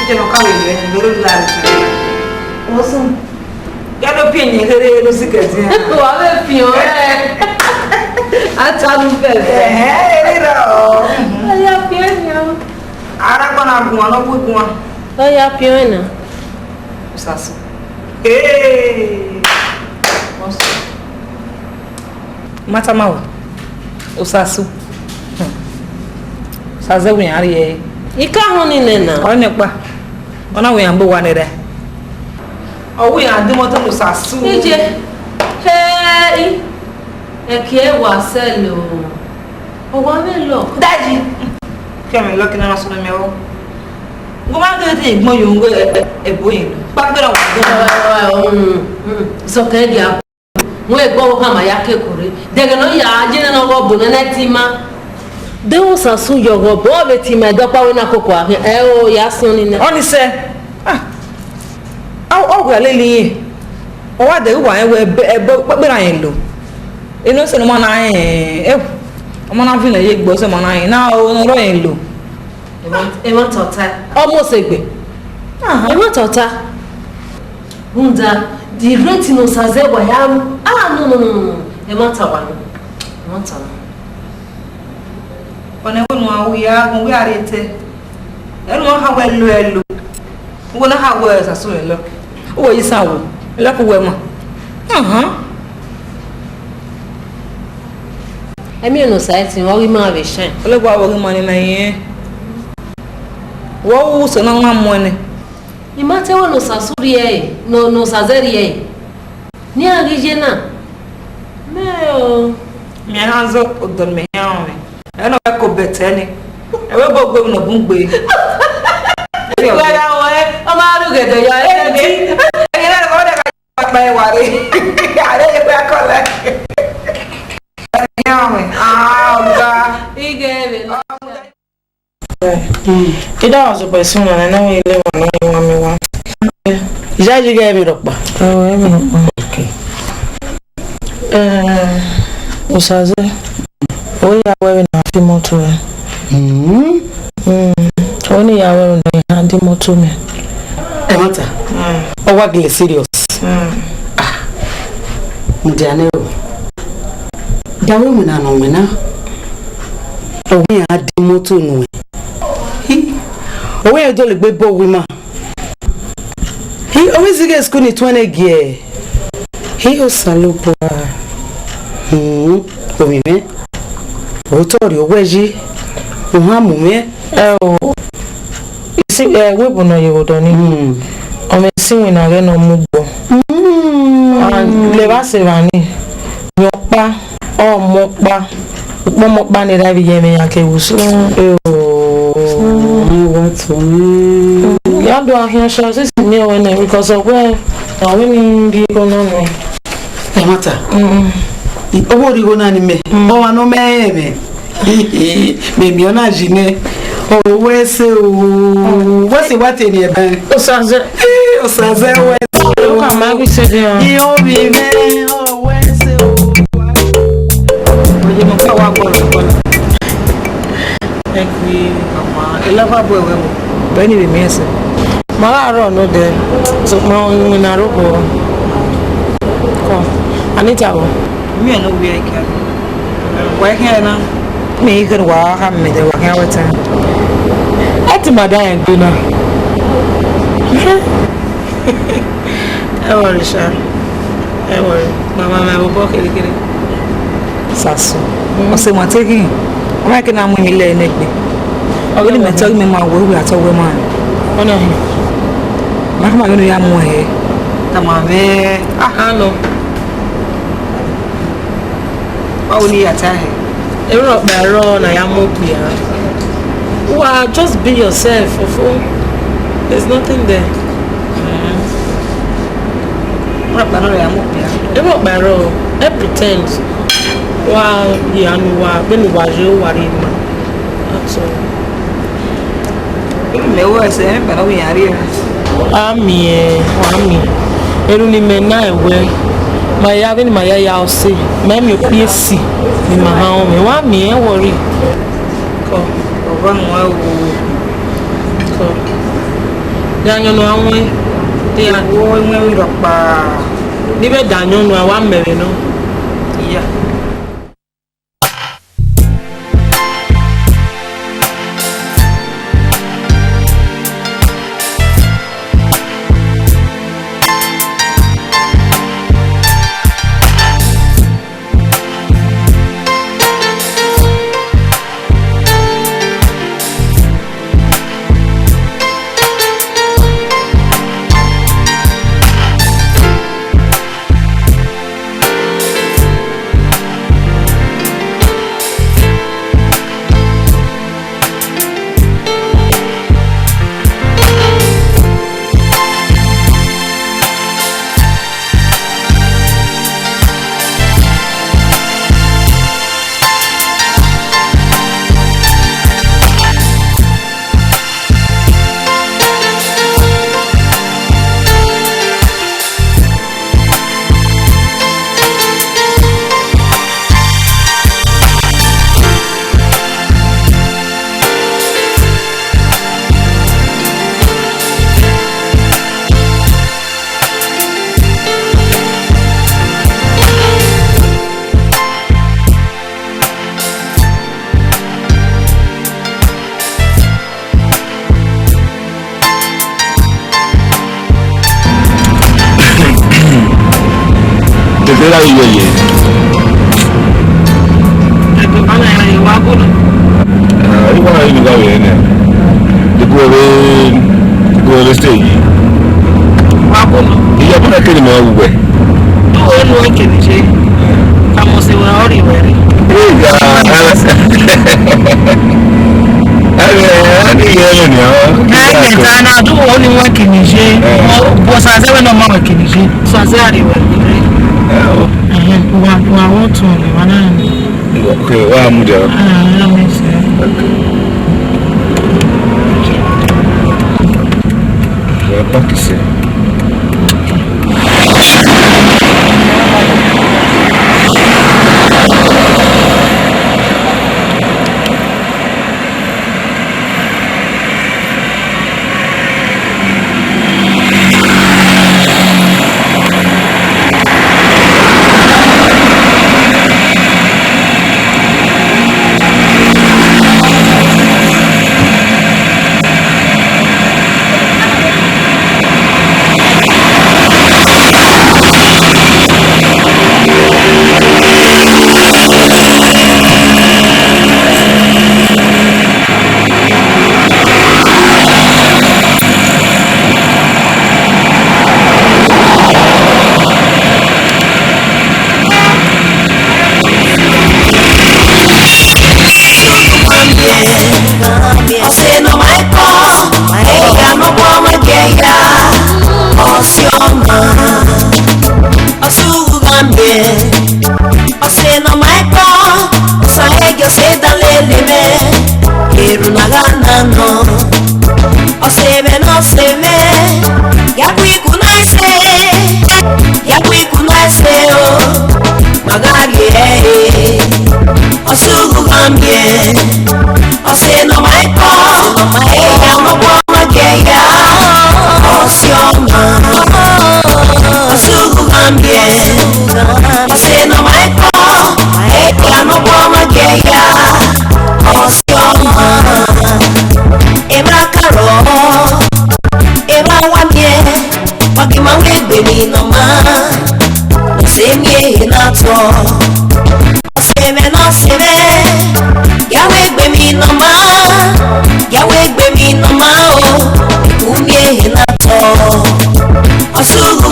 Ke no ka we ni lori la Awesome. Ya no pin ni here no siketi. Wa be pin o Atalu bebe. Erejiro. Oya piano. Ara kona gun lo gbun. Oya piano. Osazee. Mata mawa. Osazee. Osazee we ari e. Ika ho ni nena. Oni pa. Ona we an bo wa ne re. O we an de moto Osazee. Ije. Hey. Eke wa selo. O wa me lo. Daji. Kemi lo kina na so me o. Go ma ge ti gbon yo ngo eboyin. Pa pe ro wa. So ke dia. Mo e gbo ha ma ya kekure. Dege no ya je na go bu na tima. De o sasu yo go bo be tima do pa we na koko ahin. O ya sun ni na. Oni se. O gwa le li. O wa de wa en we pe ra yen lo. Inu se no ma na ọmọ na fi na ye gbo se mo na yin na o ro yin lo E ma tota almost egbe e ma tota Hunda the rate no Osazee wa ya no e ma ta wa no e ma ta Ona wonu awu ya gun we arete enu ha we lo elo wo na ha we sasu elo o yi sawo elo ko we mo Emi no site won ri ma be shine. Ologbo awori mo ni na yin. Wo wu so na nwa mo ni. Ni ma te won no sasuri e, no Osazee e. Ni arije na. Me o. Mi hanzo odon me yan me. E no ko bete ni. E we gbogbo no bun gbe. Wala wo e, o ma ru gede yo e ni. E na ko de ka pa e ware. Are e pe akole. Ida was a person and I know you live on one. Jaji gave it up. Okay. Osazee, we are wearing a few more to only are wearing a handy more to me. Emata o wa gle serious Ndianero dawe muna no mena o we adi moto nu o we do le gbe bo wi ma he always get school ni 20 gear he o salupo o mi me o tori o weji o ha mu me o isi we bo no yewodo ni o me sin we na re no mu gbo le ba se vani yo pa o mo pa ni da bi ye me ya ke wusu what me ya do ahia sho sis me o na because of where I win the economy Emata owo ri go na ni me o wa no me mi ona jine o we se o what ni e ban Osazee we ka ma bi se de o bi me o we se o oye mo pa wa go ekwi mama elava boy we mo beni be me se mara ro no de so mo na ro ko anita wo mi no we ike wa ke na mi ke wa ha me de wa ke wa ta ati madan do na Sha mama me bo kere sasu o se mo teki o ma ke na mu mi le negbe o ni me to mi ma wo wi ato we ma ona ma ka ma no ya mu he Tamame. Hello. Only at time. Europe by run, I am okay. Well, just be yourself. There's nothing there. Europe by run, I pretend. Well, yeah, no, when you worry, that's all. But we are here. Ami. Eruni mena ewe. Maya veni maya ya ose. Memi opiesi. Ni maha me wa mi e worry. Ko. Oba nwa wo. Ko. Danyo no anwe. Te ya Wo nwe wi ropa. Ni be danyo no awa mere no. Yeah. Era yo ye. Ana ya wa gono. Iwa ni ga we ne. Go stay. Wa gono. Iya bona kele ma wuwe. O no kele je. Kamo se wa ori were. Ani ye ni o. Na do o ni wa kele je. Bo sa se we no ma kele je. Sa se ari were. Wa want to okay, wa muda. Ya pakise. Osugbu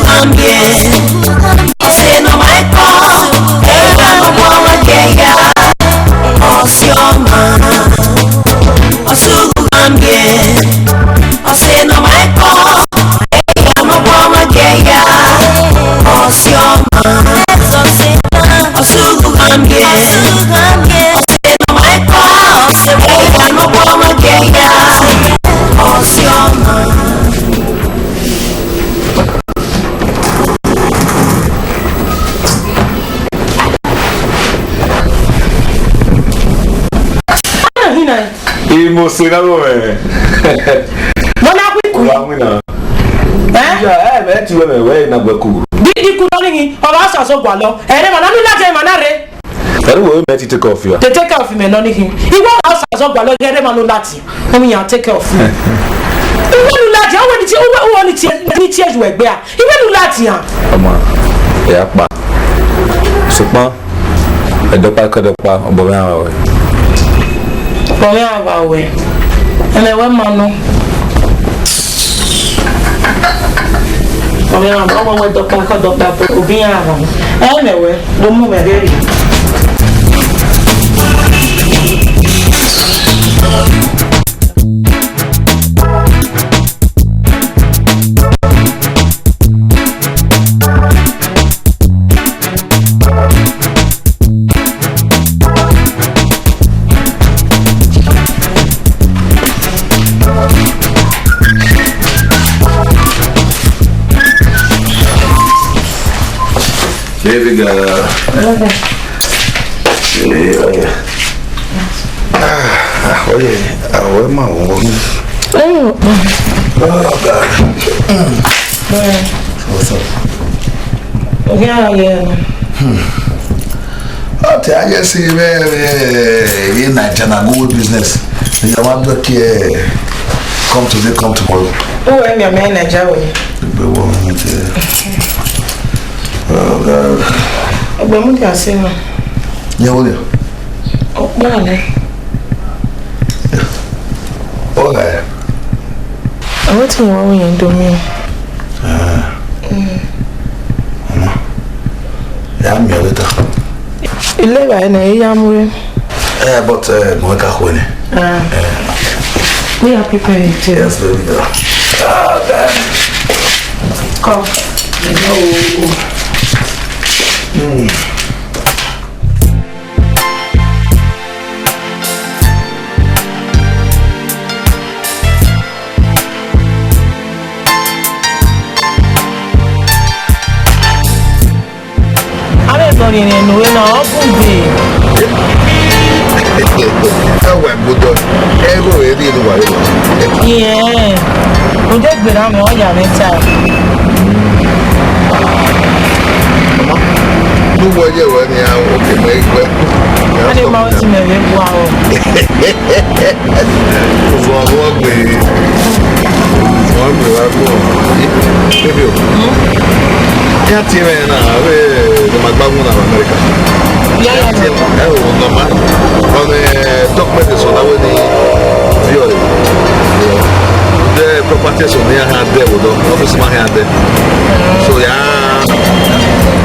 mo se na mo me. Mo na ku. Wa mu na. Ya be ti we na gbaku. Di ku no ni o ba so gwa lo. E re ma na mi la je ma na re. Pẹ̀lú wo me ti take off ya. They take care of me no ni hin. Iwo na so gwa lo je re ma no lati. O mi ya take care of me. Iwo nu lati, o we ni ti eju egbe a. Iwo nu lati han. Ọmọ ya pa. Supa. Edopa kodopa obo me awa we. Bo me awa we. Ele we ma no. Obi na mo we dopa kodopa obi awa. Ele we do mo me re. Baby girl. Okay. Yeah. Oye, where my woman? Oh God. What's up? Yeah. Okay, I just see very in Nigeria go business. You want to come today, come tomorrow. Oh, I'm your manager. Oh God. But I'm going to say no. Yeah, what? Oh, no. Okay. I'm waiting for you to me. Yeah, I'm here later. You live in a young But no, I can't. We are preparing to. Yes, baby girl. Ah, God. Come. No. I'm in no way now. Yeah. We just been on all your time. No way you were here. Okay, make well. I didn't know to me. Wow. Yeah, team the Magbagun of America. Yeah. No man. On the document is on the way the properties on their hand there with the office my hand there. So yeah,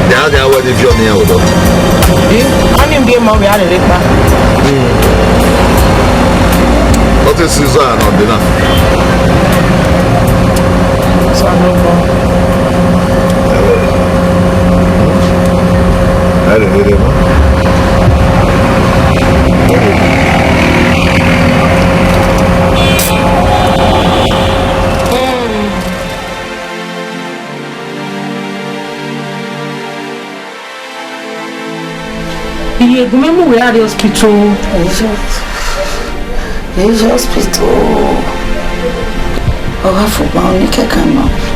they are already view near with them. I didn't be my reality. What is Susan or dinner? So I don't know. I don't know. Yeah, remember we had the hospital. Hospital.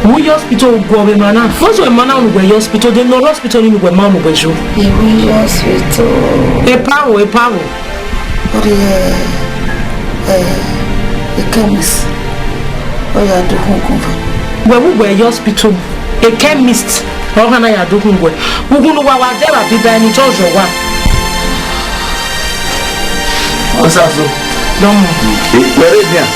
We hospital go be mana. First we mana we go hospital. They no hospital we go man we go. We hospital. E power. What the chemist. Oh yeah, do home. When we go hospital, a chemist. How can I do home? We go no wa there be by any church or what? Osazee. Don't. Where is it?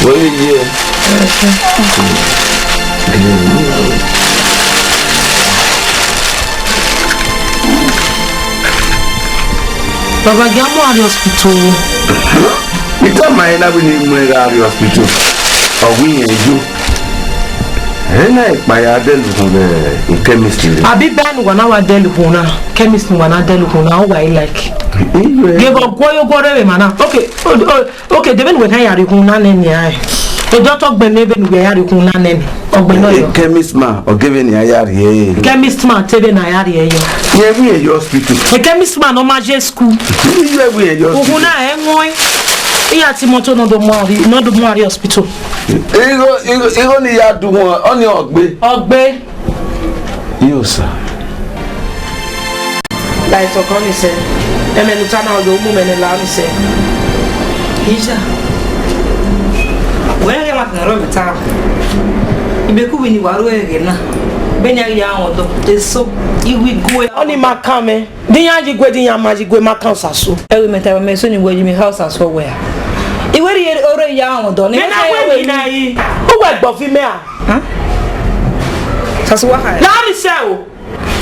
Where is it? Baba Gamo at the hospital. You tell my love in the hospital. Or we and you. And I my adult in chemistry. I be banned when I was Delhuna. Chemist when I Delhuna. How I like. Give up go man. Okay, Devin when I had a Hunan. The doctor Benevin we had a Hunan. Ogbenoyo. Chemist man or giving ayari. Chemist man tebe na ayari yo. Yeah, we in your hospital. A chemist man no maje school. Yeah, we in your hospital. Uhuna engoy. Iya ti moto no do mo hospital. Ego ni ya do won oni ogbe. Ogbe. Yo sir. Like to come say. Emenu tana o do mu me la mi say. Ija. Where am I going to go? Ibeku wini waru egena. Benya ya odo. Eso iwi gwe. Oni makame. Dinya jigwe dinya majigwe makan saso. Ewe meta me so ni gwe mi house aso where. Iwe ri ore ya odo. Ni na we na yi. O we gbo fi me a. Ha? Saso wa ha. La ri se o.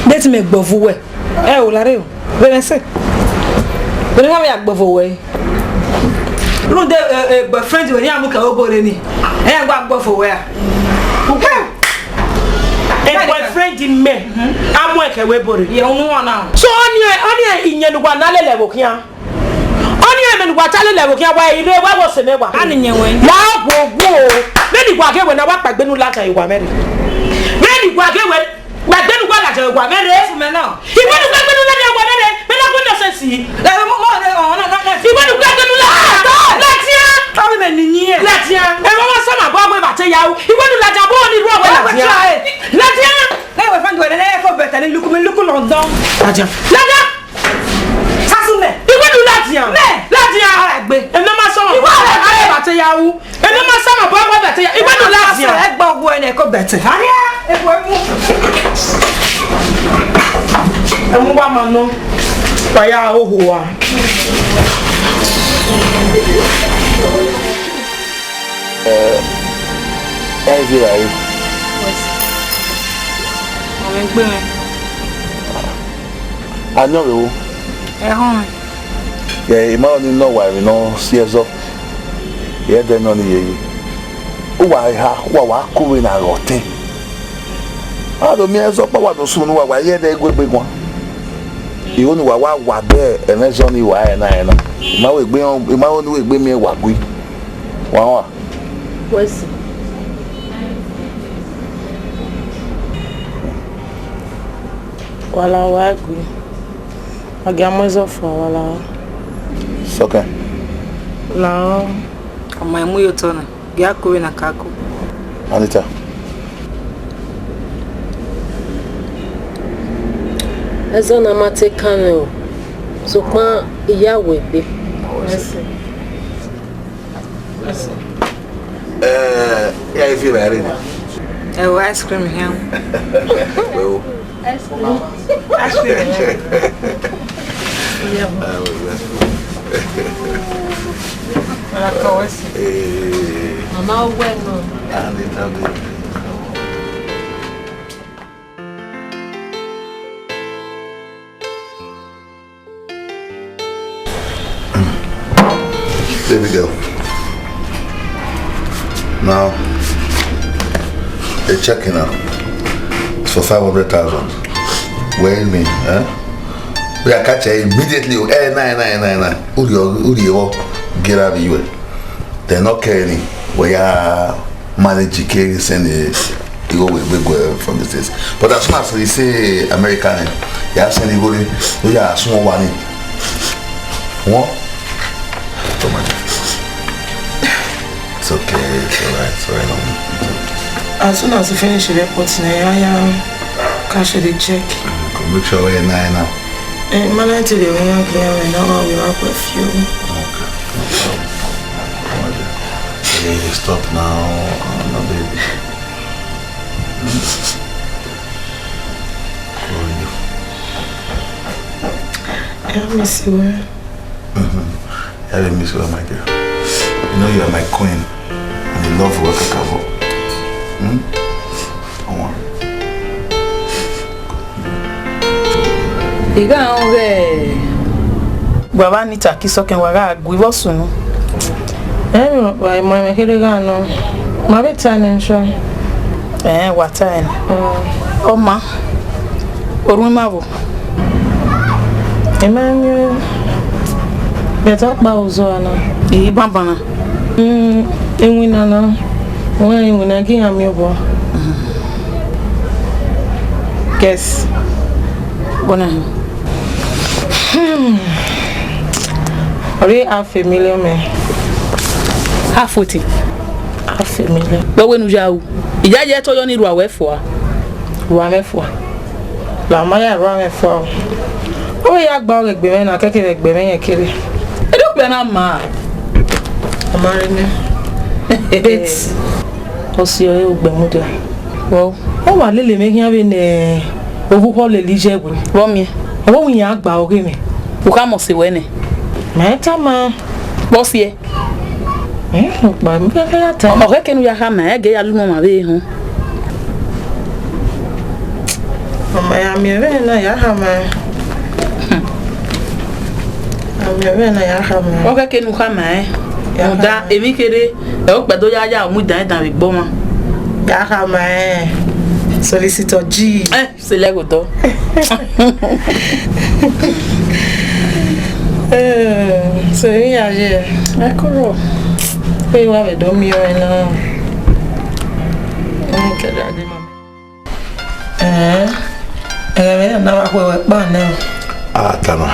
Let me gbo fu we. E o la re o. Bene se. Bene ma ya gbo fu we. No the boyfriend when you am ka obore ni. E gbo fu we a. A boyfriend in me. I'm working with Bori. You know now. So on your in your one level here. On your men what I level here why you was a never. And in your way. Now go. Then you walk when I walk back Benu Lata you were married. Then you walk away. But then what I were married. He went to Benu Lata one day. When I couldn't see. He went to Benu Lata. Let's hear. Let's hear. And what was some about what I tell you? He went to Lata Boni Rob. Let's hear. Never find where they ever better than look on down. Laja. Sasune. You want to Latia? Latia. And no matter what I tell you. And no matter what I tell you. You want to Latia? I bought one echo better. And woman no. Why who are? I know you. Yeah, you might know why we know CSO. Yeah, then only you. Why, what could we not got? I don't mean as up what soon why yeah, they go big one. You know what there, and that's only why and I know. My way bring my own way bring me a what we. Wow. What's wala wagwi agiamozo for wala soka la kama muyo tona yako we na kako Anita ezo na mate kanu so kwa iyawe be yeah, if you're ready. Ice cream here. Well, Ice cream. Mama bueno. There we go. Now, they're checking out. It's for 500,000. Where you mean, huh? We are catching immediately. Hey, 999. Who do you get out of you? They're not caring. We are managing case and they go with from the States. But as soon as they say American, they are saying they are small one. What? So much. It's okay, it's alright, it's alright. As soon as you finish the report, I cash the check. Make sure we're 9 now. And man, today we are clear and now we work with you. Okay. Okay, stop now. No, baby. I miss you. I miss you, my girl. You know you are my queen. And you love work at Cabo. Iga onge baba Anita kisoke waga gwibo sunu wa mama kile gano mabeta nensho watan oma orumavo emanyo beta pa uzo ana bambana enwina na wọ́n enwina ki amiobo Guess. Bona. Already half a million man. Half 40. Half a million. But when you go, ìyá yẹ tó yọ ní ruwa wefo. Ruwa mefo. La maya ruwa mefo. O ya gba o gbe me na keke gbe me yen kere. E do pe na ma. Amare ni. Bet. O si o gbe mu de. Wo. O wa lele me hin abi ne ogu ko le lije gun. Wo mi. O wu yan gba o ge mi. O ka mo se we ne. Meta ma. Bo sie. Ba mi fe ya ta. O keke nu ya ha ma e ge ya lu ma be hu. Mama ya mi ve na ya ha ma. Mi ve na ya ha ma. O keke nu ha ma e. Mo da emi kere e o pe do ya mu dan we gbo mo. Ya ha ma e. Solicitor G. Se le go do. So ya je. E koro. Pe wa be do mi o na. Ke da de mama. Me na wa ko pa na. Tama.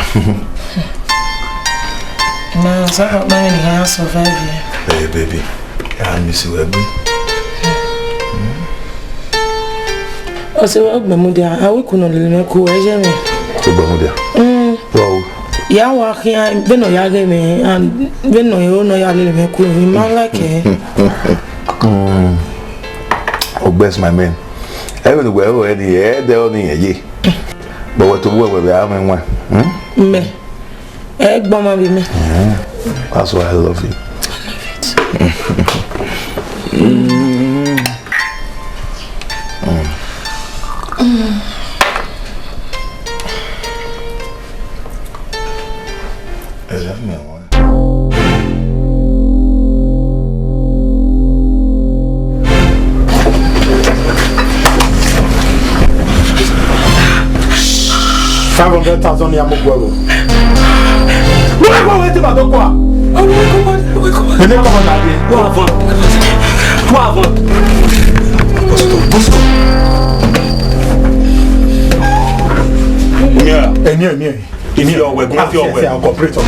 Man, so I don't know survive here. Hey, baby. I miss you, baby. O se wa gbe mu dia, a we kuno le me ko e je me. O gbe mu dia. Wow. Ya wa khian be no ya ge me and be no yo no ya le me ko mi man like e. Oh, bless my man. Even we already there only ye. But what to work with I mean one. Me. Egg mama be me. That's why I love you. Is that me? $500,000 ya mugwaro. Wewe wewe ba dokwa. Wewe kama na bi. Kwa avant. Posto. Emi. Ini yo we gun fi owe. Corporate.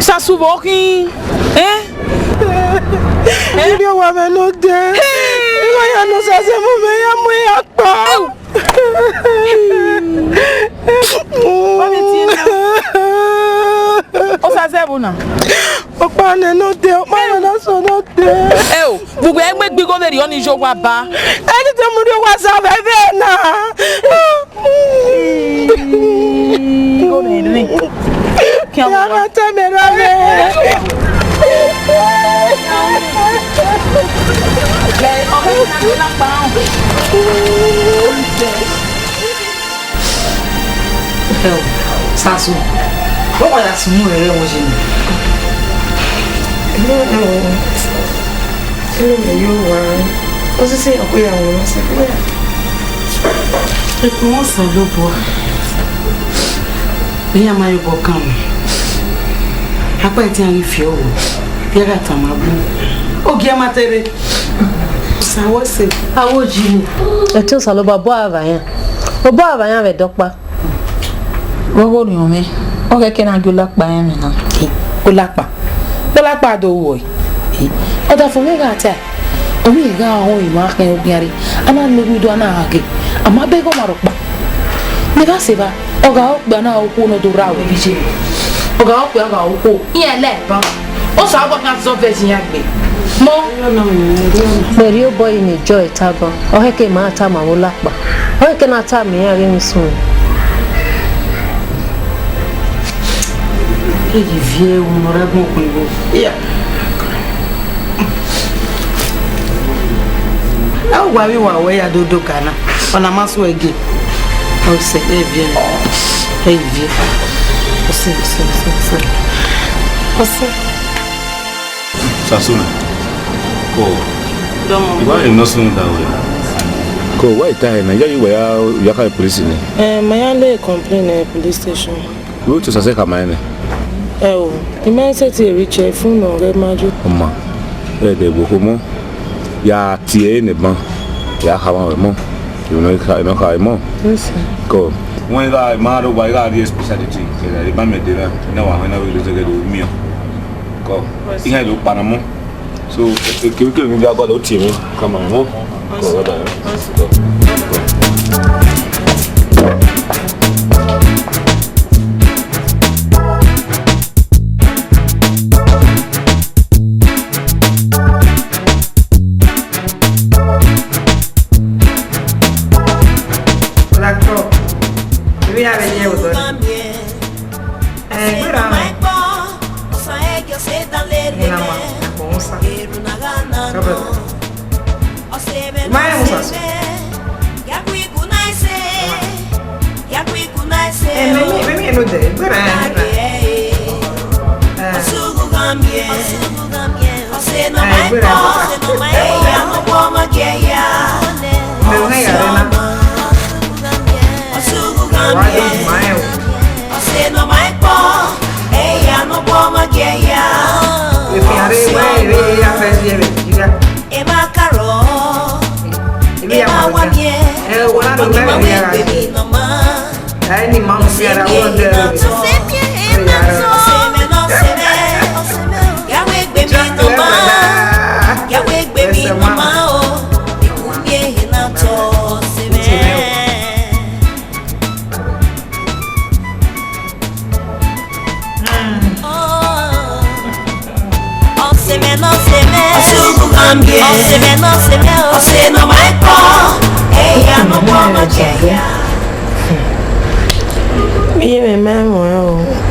Sasu walking, Maybe wa me no de. Iwa ya no sase mu me ya mu ya pa. Osazebunu. Opa ne no de, o ma na so no de. Gbogbo egbe gbe go veri oni jo wa ba. Eni te mu ri wa sa be be na. Go ni. Ya ma ta me ra me. Sasu. What was that small area was in? You were. What's it say? We are one second. It was a lobo. We are my bocam. How quite young if you got a mabu. Oh, Giamatere. I was sick. How would you? I told Saloba Boavaya. Oh, Boavaya, a doctor. What would you mean? Okay, can I go luck by him? Go luck by. Go luck by the boy. Oh, that for me got that. Oh, we got home, Mark and Gary. And I know we don't know again. I'm a big Omaroba. Never say that. Oh, go up, but now who know the row with you. Oh, go up, go. Yeah, let. Also, I got not so very young. More. The real boy in a joy tabo. Oh, he came out of my lap. Oh, he cannot tell me again soon. Ele via Omoregie comigo. Eu guardo o away a do cana. Ona maso ege. Eu sei que via. Hey, você. Sasuna. Domo. Why not soon that way? Ko why time? You were you call police ni. My complain police station. You to say come in. The man said to reach a phone or get maju. Oma. De bokomo. Ya tie ne ban. Ya hawa mo. You know ka mo. Yes. Go. When I mad over the specialty, the mama did no one when I will get meal. Go. He had look Panama. So, if you can got a team, come on, go. We have a year with us.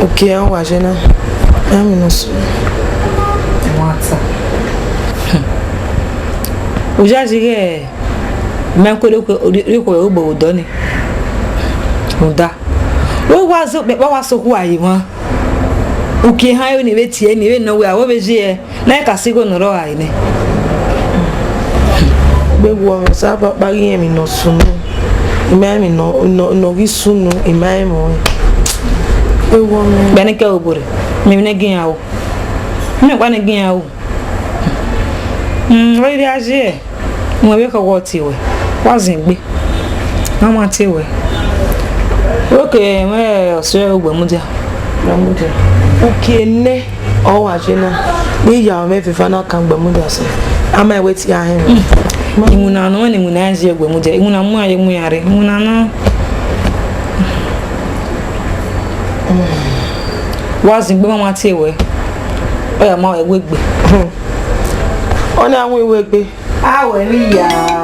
Okay, I'm watching now. I'm in a suit. What's up? Ujazige, Manko Obo Donny. Uda. What was up? What was so why you want? Okay, how you need to anyway? No, we are over here. Like a single no roy. Big woman, Saba Baggy, no soon. Imam, no, we soon, Imam. Benica Obore, maybe again out. Not one again out. Lady Azure, when we can walk to it. Wasn't be. No one to it. Okay, well, sir, Bermuda. Okay, ne. Oh, Ajina. We are maybe for not come Bermuda. I might wait to him. You know, no one in Azure Bermuda. You know, my young Mary. You know. Wasn't be one tea way. Oh, my wig be. Oh, now we will be. Ah, we are.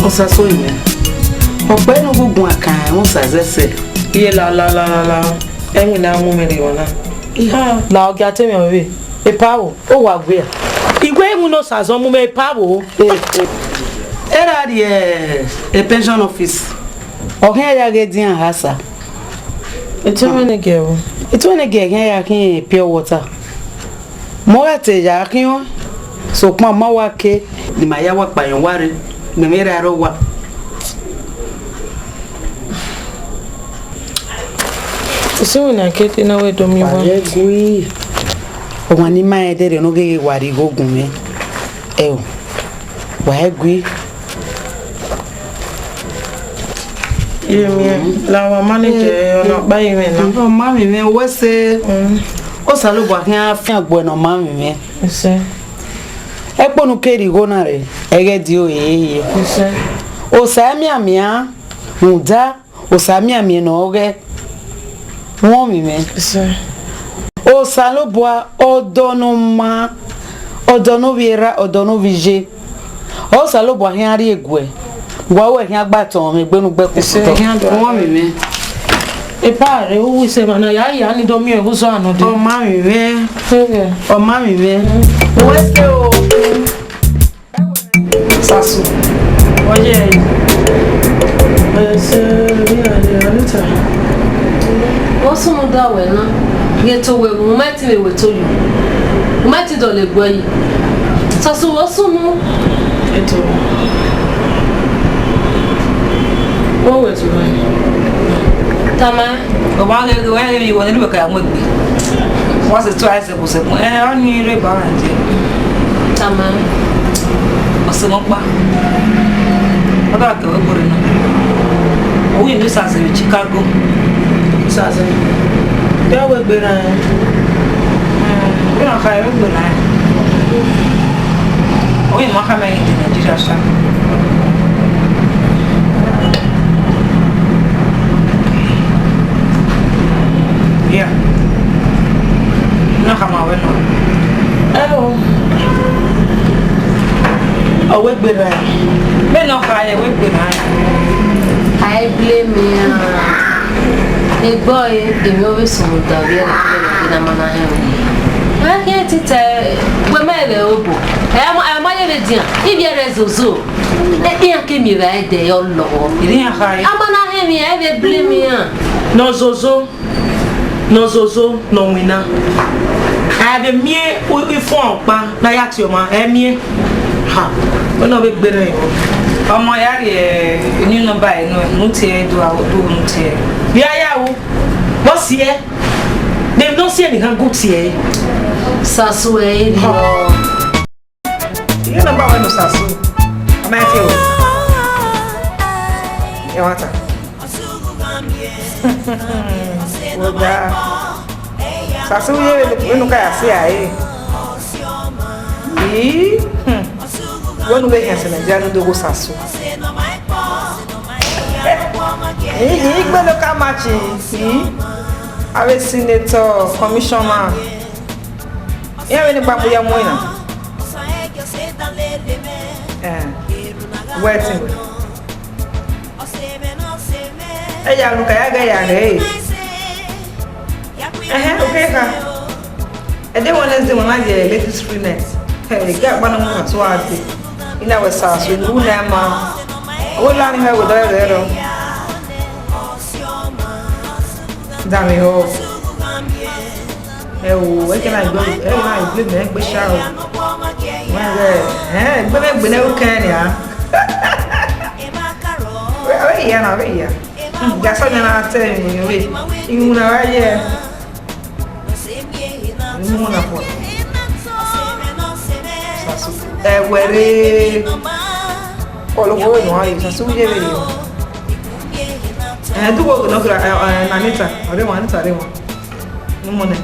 Osazee me. Ọ̀pẹ no gugu akan Osazee. Iye la. Emi na mu me de wona. Iha, la ogi atemi owe. E pawo, o wa gwe. Igwe mu no sazo mu me pawo. Era the pension office. Ohen ya ge din hasa. Etemi ne gero. Itu ne ge ya kin pure water. Mo ate ya kin so pon ma wa ke ni ma ya wa payan ware. Me me ra ro wa. Isi na kete na we domi wa. Ye gui. O wa ni ma e de no ge wari gogun me. E o. Wa gui. Yemi la wa manager ona ba yemi na. O ma mi me we se. O salu bo kan afi agbo na ma mi me. Ese. E ponu keri go na re. Ege di o ye. Ese. O sa mi amia. Muda. O sa mi amia no oge. Wọ́n mi mẹ́. O saloboa odonoma odonovira odonovije. O saloboa hin ari egwe. Wa we hin agbaton me gbenu gbe ko. Wọ́n mi mẹ́. E pa re o wi se mana ya ni do mi e wo so anu de. O ma mi mẹ́. O ma mi mẹ́. Wo se o. Sasu. Oye. Se ri alita. Osu mu da we na. Ye to we mu mati me we to you. Mati do Degbueyi. Sasu osu mu. Eto. Wo we to we. Tama. O ba ge we ni woni be ka mo gbe. Wọ́n se to aise ko se mo oni re ba nje. Tama. O se mo pa. O da ke we bore na. O wi ni sa se Chicago. Osazee. Ya we gbe na. Bí wọ́n ka ẹ̀rọ gbé náà. Owó ìmọ̀ ká mẹ́rin di Nàìjíríà ṣá. Yíyá. Iná ká máa wẹ́ náà. Ẹ o. Ọwọ́ gbe na. Bẹ́ẹ̀ náà ka ẹ̀wé gbé náà. I blame me. Degbueyi emi o we sumu da bi na mana he o. Ma ke tite we ma be obo. E ma ye be dia. Ibi ere zozo. E yan ke mi ba de yo lo. Ìdí yẹn ka yẹ. Amana he mi e be blame me. No zozo no wina. A be mie o ifon pa na ya ti o ma e mie. Ha. We no be gbe re o. Ọmọ ya rí ní nọ́mbà ẹ̀ náà mú tiẹ̀ do àwọn tó mú tiẹ̀. Bí ayáwo, wọ́n sí ẹ́. Dem no sí ẹnìkan gò tiẹ̀. Sasu e ri o. Ìyẹn nọ́mbà wọn lọ Sasu. Ọmọ ẹ fi wọ. Ẹ wá ta. Wọ́n gbà. Sasu yẹ ẹnu káyà sí àyè. Yìí. Wọ́n nu bẹ yẹn sẹ Nàìjíríà ní dogo Sasu. Yìí gbé local match yìí. Awe senator, commissioner. Yẹn wẹ́n ní gbàgbó yẹn mú iná. Wẹ́ẹ̀tì wẹ̀. Ẹ yà lùkà yà gẹ̀ yà rẹ̀ yìí. Okay ka. Ẹ dé wọn lẹ́sìn wọn láti yẹ latest free net. Gẹ́ àgbà náà mú àtúwà àti. Ina we Sasu nu na ma o la ni he we do ero da mi ho e wo e ke na gbo e na gbo me gbe sha o wa re gbe me o kan ya we ya na we ya ga so na te mi we imu na wa ye imu na po wẹ̀rẹ̀ ọlọ́wọ́ ìwọ̀n ayé Sasu yẹ́ rẹ̀ yọ ẹ̀ẹ́dúgbò lọ́kìlá Anita ọ̀rẹ́ wọn Anita rẹ̀ wọn ní mọ́ náà.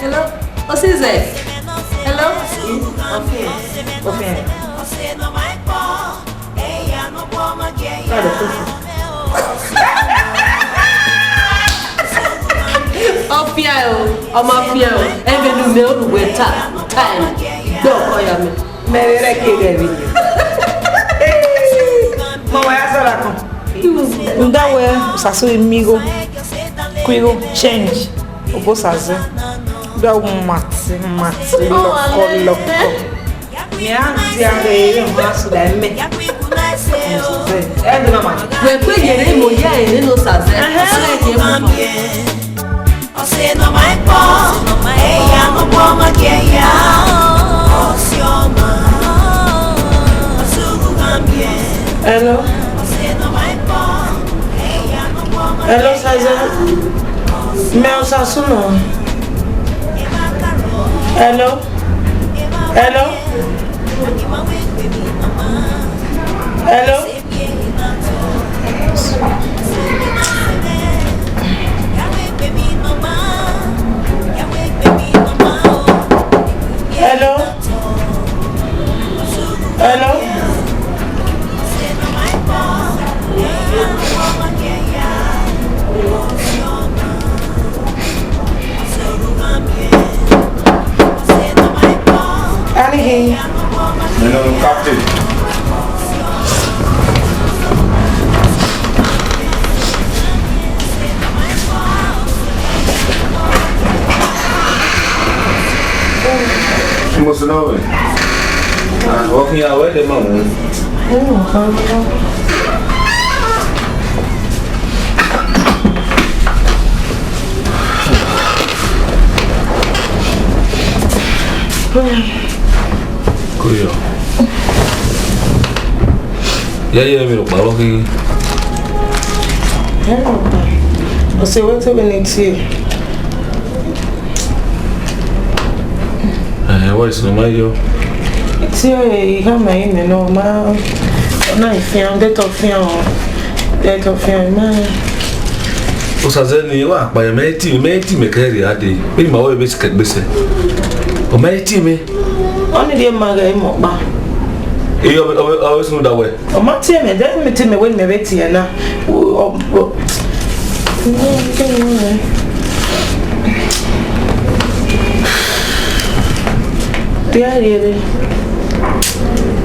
Hello Osazee. Hello Ọ̀fìn Ofia o, ọmọ afia o, ebe nu me o nu we time. Doko ya me. Merere kege. Mama ya sala kon. Ndawe saso amigo. Kuigo change. Obo saze. Da mati loko. Mi anti ande masu da me. Eh mama. We pe yere mo ya ere no saze. Ose ke mo. Ose no mai po. Eya no po ma ke ya. Osioma. Osugu kambie. Hello. Hello, Osazee. Me Osasuno. Hello. Hello. Hello. Hello. Hello. Alihi. Hello, Captain. You must know it. Walking out with him, Kuyo. Ya me lo paro aquí. Você vai ter benefício. What is no mayo? Tí ó kama ime no ma na ifian de to fian ma. Osazee ni wa pa me ti me kere ade. Be ma wo be sika gbese. O me ti me. Oni de ma ga imo pa. E o sunu da we. O ma ti me de me ti me we me be ti na.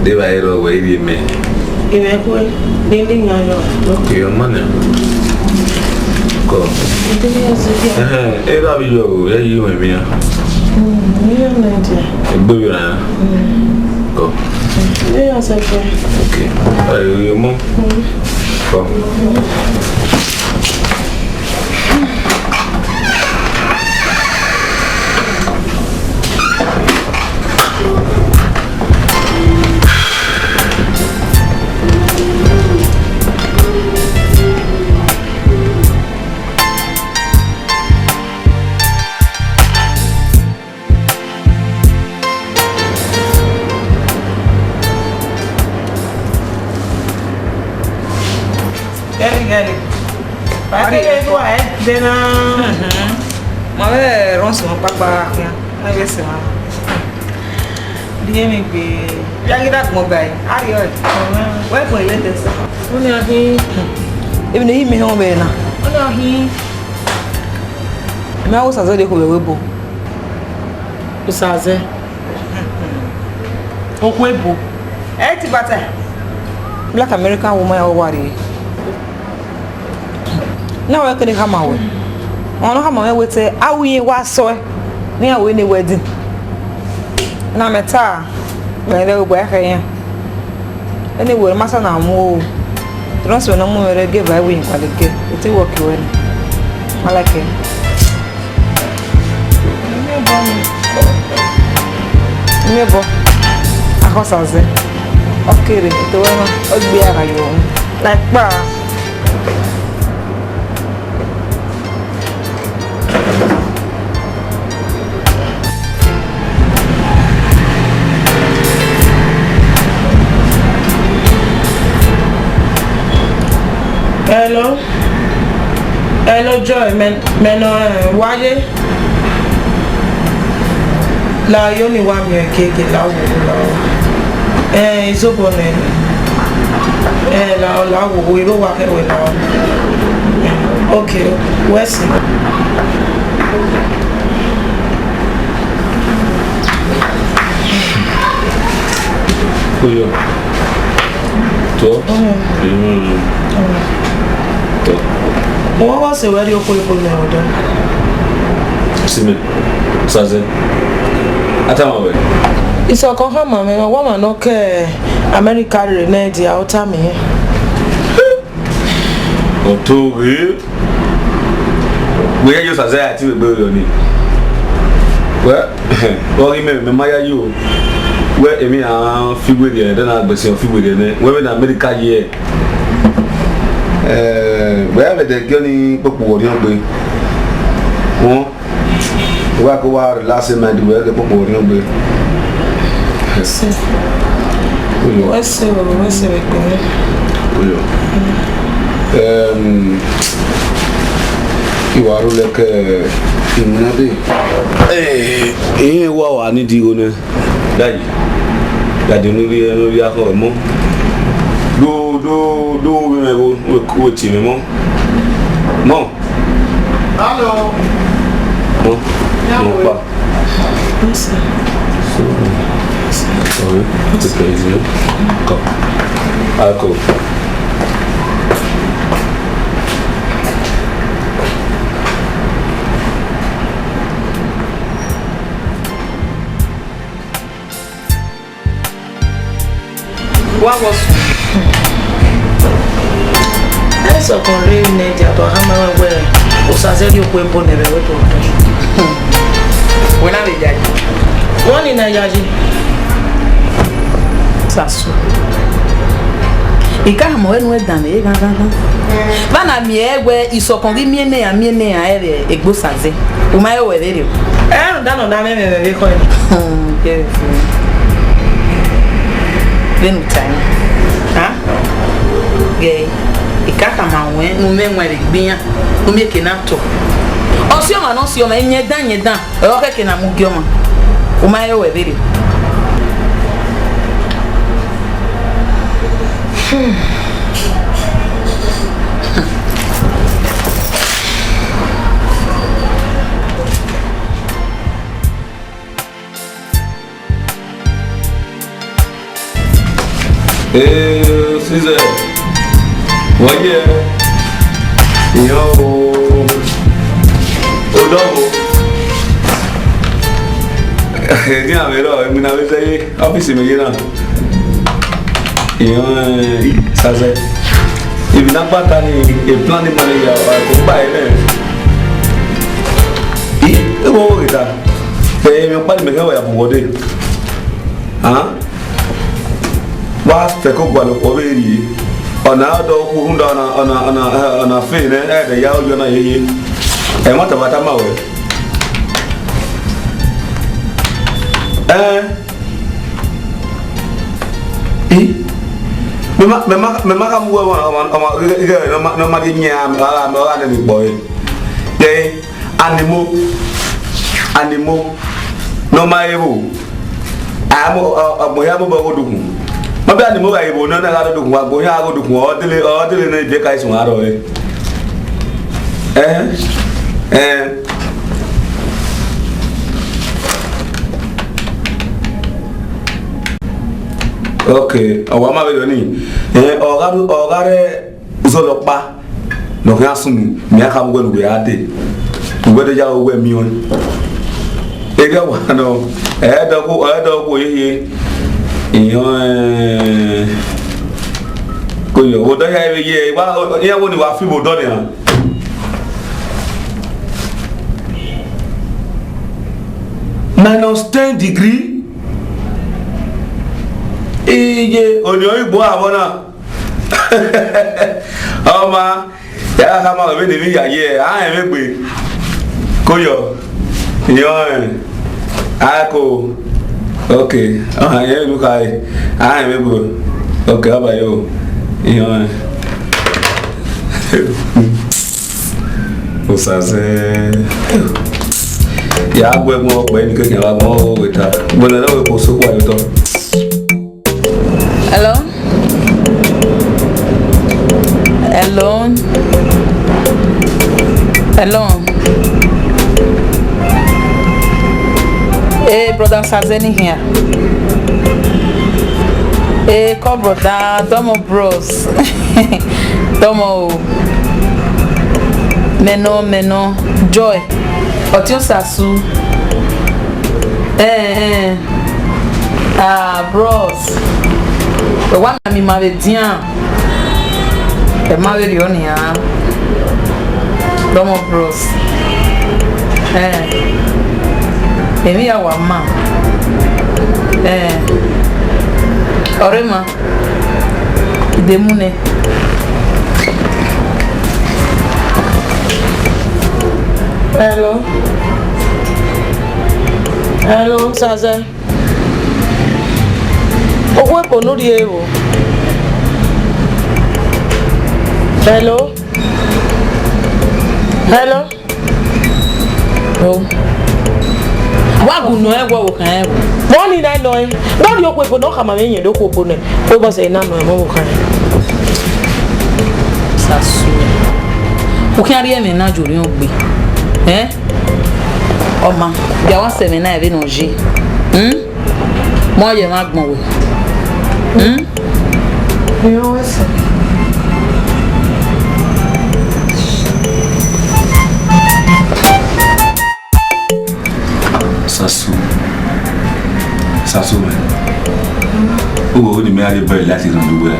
De va ero we bi me. Ime ko ding ayo. Okay, man. Ko. Era bi yo, ya yi we mi. Mi na ntia. Egbe bi na. Ko. Ya sa ko. Okay. Ayo mo. Ko. Gari. Pati itu dena. Mama ronso papa ya. Na vese ma. Dia me be. Ya gira mo bai. Ari oi. Wai ko ile desa. Oni ahi. Even he me ho be na. Oni ahi. Me awo sazo de ko be webo. Osazee. Okwebo. Ti bata. Black American woman ya wari. Na we kene kama we. Ono kama we wete awi wa so. Ni awi ni wedding. Na meta. We le gbo aka yan. Eni we masa na mu. Transfer na mu mere give away in kwaleke. Iti work we. Malake. Mebo. Osazee. Okere, to we no ogbe ara yo. Like ba. Hello Joy, men wáyé la yo ni wa mi keke la wo izobo ne la wo iro wa ke we la okay wesi Kuyo. To. To. Mo wa se wari oko ipo le odo. Sime. Osazee. Atama we. Isoko ha ma me wa ma no ke America re na di outa me. Oto we. We ya Osazee ati we be ni. Well, me maya you. Where emi a figure there, then I be say figure there. Where na America here. Where be the gani popo wori on gbe. Wa ko wa last man di where the popo wori on gbe. Se. Wese we gbe. Iwaru leke imunade wa wa ni di one dai dadi no ri ako mo do we ko ti mi mo Hello. Mo pa sorry it's crazy go I'll go. What was eso con reine di ato hama we Osazee oko embo nere we to wena be jaji woni na jaji sasu ika mo wenu edan e gangan bana mi egwe isokon ri miene ya ere egbo Osazee o ma e we re e dan na me be ko ni Venu time. Ha? Gay. Ikaka mawe no me nwere gbia. No me kenato. Osioma no sioma enye dan. E o keke na mugioma. O ma ye we bere. Caesar. What yeah? Yo. Odogo. Ni a ver, mi na vez ahí, office me llena. Yo, Osazee. Y mi na pata ni el plan de manejo con baile. Y luego que está. Pero mi padre me quedó ya por ¿ah? Wa feko gwalo oberi ona do ku hunda ona fe ne de ya ojo na yeye e mata bata mawe mema ka muwe wa no ma di nya ala me wa ne boy de animo no ma ebu amo ya mo ba godugu ma be animo ga ibo na ga do dugu agbo ya go dugu o dele na je kai sun aro okay awa ma be ni ogare uzolopa no kan sun mi aka mo gbe ya de gbe de ja owe mi on ega wa no do ko ye iyan ko yo o do ya ye wa ya wo ni wa fi bo do ni han -10 degree iye onyo igbo abona oma ya ka ma be ni mi ya ye a e megbe ko yo yo ako okay ye lu kai a e megbe okay aba yo yo Osazee ya gbe mo pe ni ke wa mo weta mo na we ko so kwa yo to. Hello? Hey, brother Osazee here. Come brother, Tomo bros. Tomo. Meno, Joy. Otio Sasu. Bros. The one I mean, Mavedien. The Maverionia. Tomo bros. Emi ya wama. Orema. Demune. Hello. Hello, Osazee. Owo epo no ri ewo. Hello. Hello. Oh. Wagu no e wo kan e. Money na no e. No ri okwo epo no ka ma me yen do ko epo ne. O bo se na no e mo wo kan. Sasu. O kan ri e me na jori o gbe. Oma, dia wa se me na e ve no je. Mo ye ma gbon we. Yo ese. Sasu me. O ni me ale boy láti ran duwe.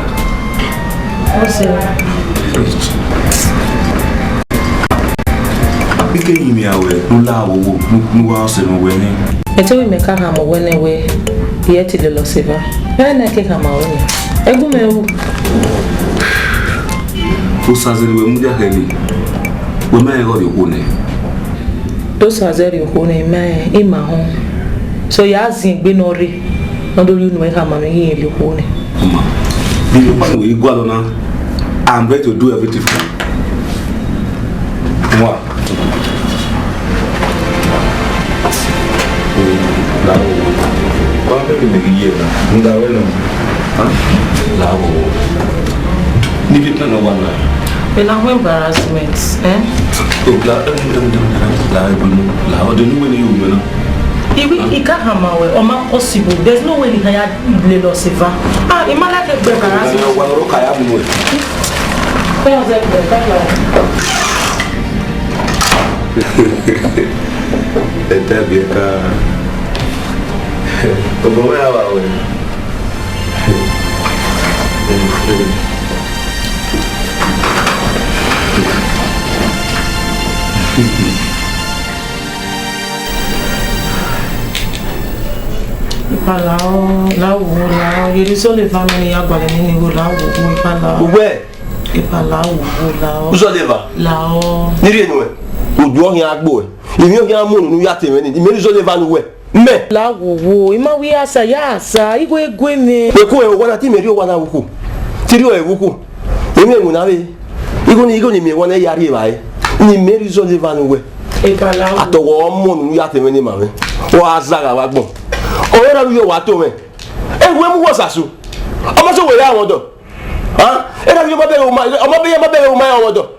O se. Ike yi mi awe no la wo no wa se no we ni. Eto we meka ha mo we ne we ye ti le lo seva. E na ke ka ma we ni. Egu me wu. Osazee we mu dia heli. We me go de ko ne. Osazee ko ne me e ma ho. So ya zin gbe no re. No do you know ka ma me yin le ko ne. Mama. Bi yo pa we go alona. I'm ready to do everything for you. Moi. Là có cái gì vậy chúng ta với lòng là đi biết nó quan là When I embarrassment là ở đến lúc này mà it can't happen or not possible. There's no way he can le lo seva. It might like a embarrassment. Quan nó khai áp luôn. Está bien acá. ¿Cómo me va, güey? Lao, you saw the family agora nini go lao go ipala. Uwe. Ipala go lao. Uzoleva. Lao. Niri enwe. Odu yan agbo e. Imi o yan munu nu ya teme ni. Imi uzoleva nu we. Me. Lao wo, ima wi asa ya asa, igo egwe me. We ko e wona ti meri o wana wuku. Tiri o e wuku. Imi enwe na we. Igo ni mi wona yari ba e. Ni meri uzoleva nu we. Ipala. Atowo munu nu ya teme ni ma we. O azara wa gbon. O era wi o wa to me. Ewe mu wo sasu. Omo so we ya won do. Era wi o ma bere o ma, omo be ya ma bere o ma ya won do.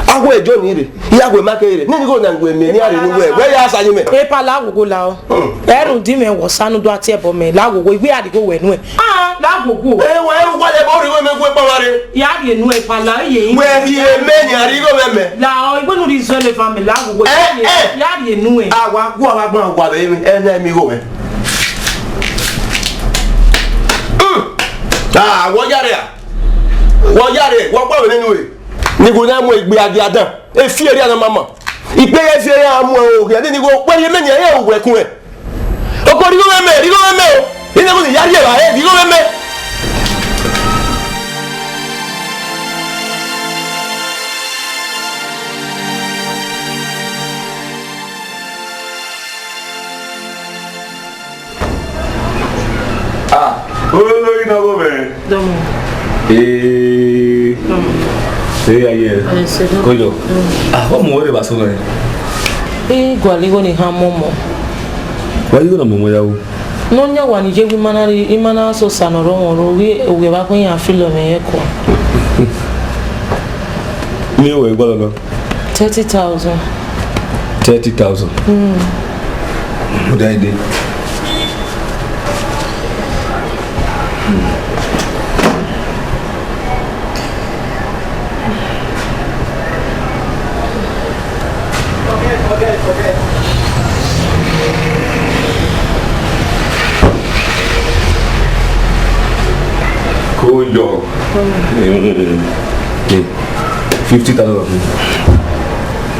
Agwo ejo ni re iya gwe makere ni go na gwe me ni are ni we ya asanyi me pa la gogo la o erun di me wo sanu do ati ebo me la gogo igbe adi go we nu e la gogo we le bo ri we me gwe pa ware ya ri enu e pa la ye we ye me ni ari go me la o igbe nu ri so le family la gogo ya ri enu e awa gbon agwa be mi na mi go me wo yare wo pa we ninu e ni go na mo igbe adi adan e fi eri ana mama ipe ye fi eri amu o ya ni go pe ye me ni e o wekun e o ko ri go me o ni go ni yari e ba e ri go me Olo ina go me domo ayer. Coño. Vamos a ver basura. Gwaligo ni hamomo. Gwaligo na momo yawo. No nya wani je imana so sanoro woro we ba kun ya filo me eko. Mi we gbo lo. 30,000. 30,000. What I did. yo. 50,000.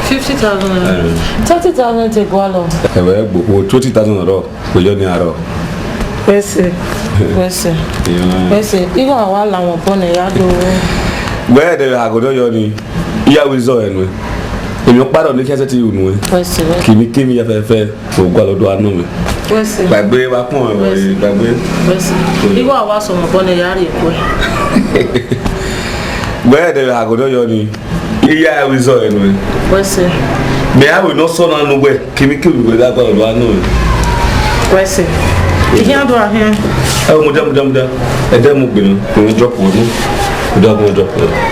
50,000. 30,000 to go along. 20,000 euro. Wese. Even while I'm upon a yard. Where they are going to be. Yeah, we saw anyway. In your part of the cassette, you know. Kimi, FFF, for Gualo, no. By brave upon, by brave. You are was on upon a yard. Where they are going to be. Yeah, we saw anyway. May I will not so nowhere. Kimi with that one, no. Wese. You can't do it here. Oh, Madame, and then we'll drop one.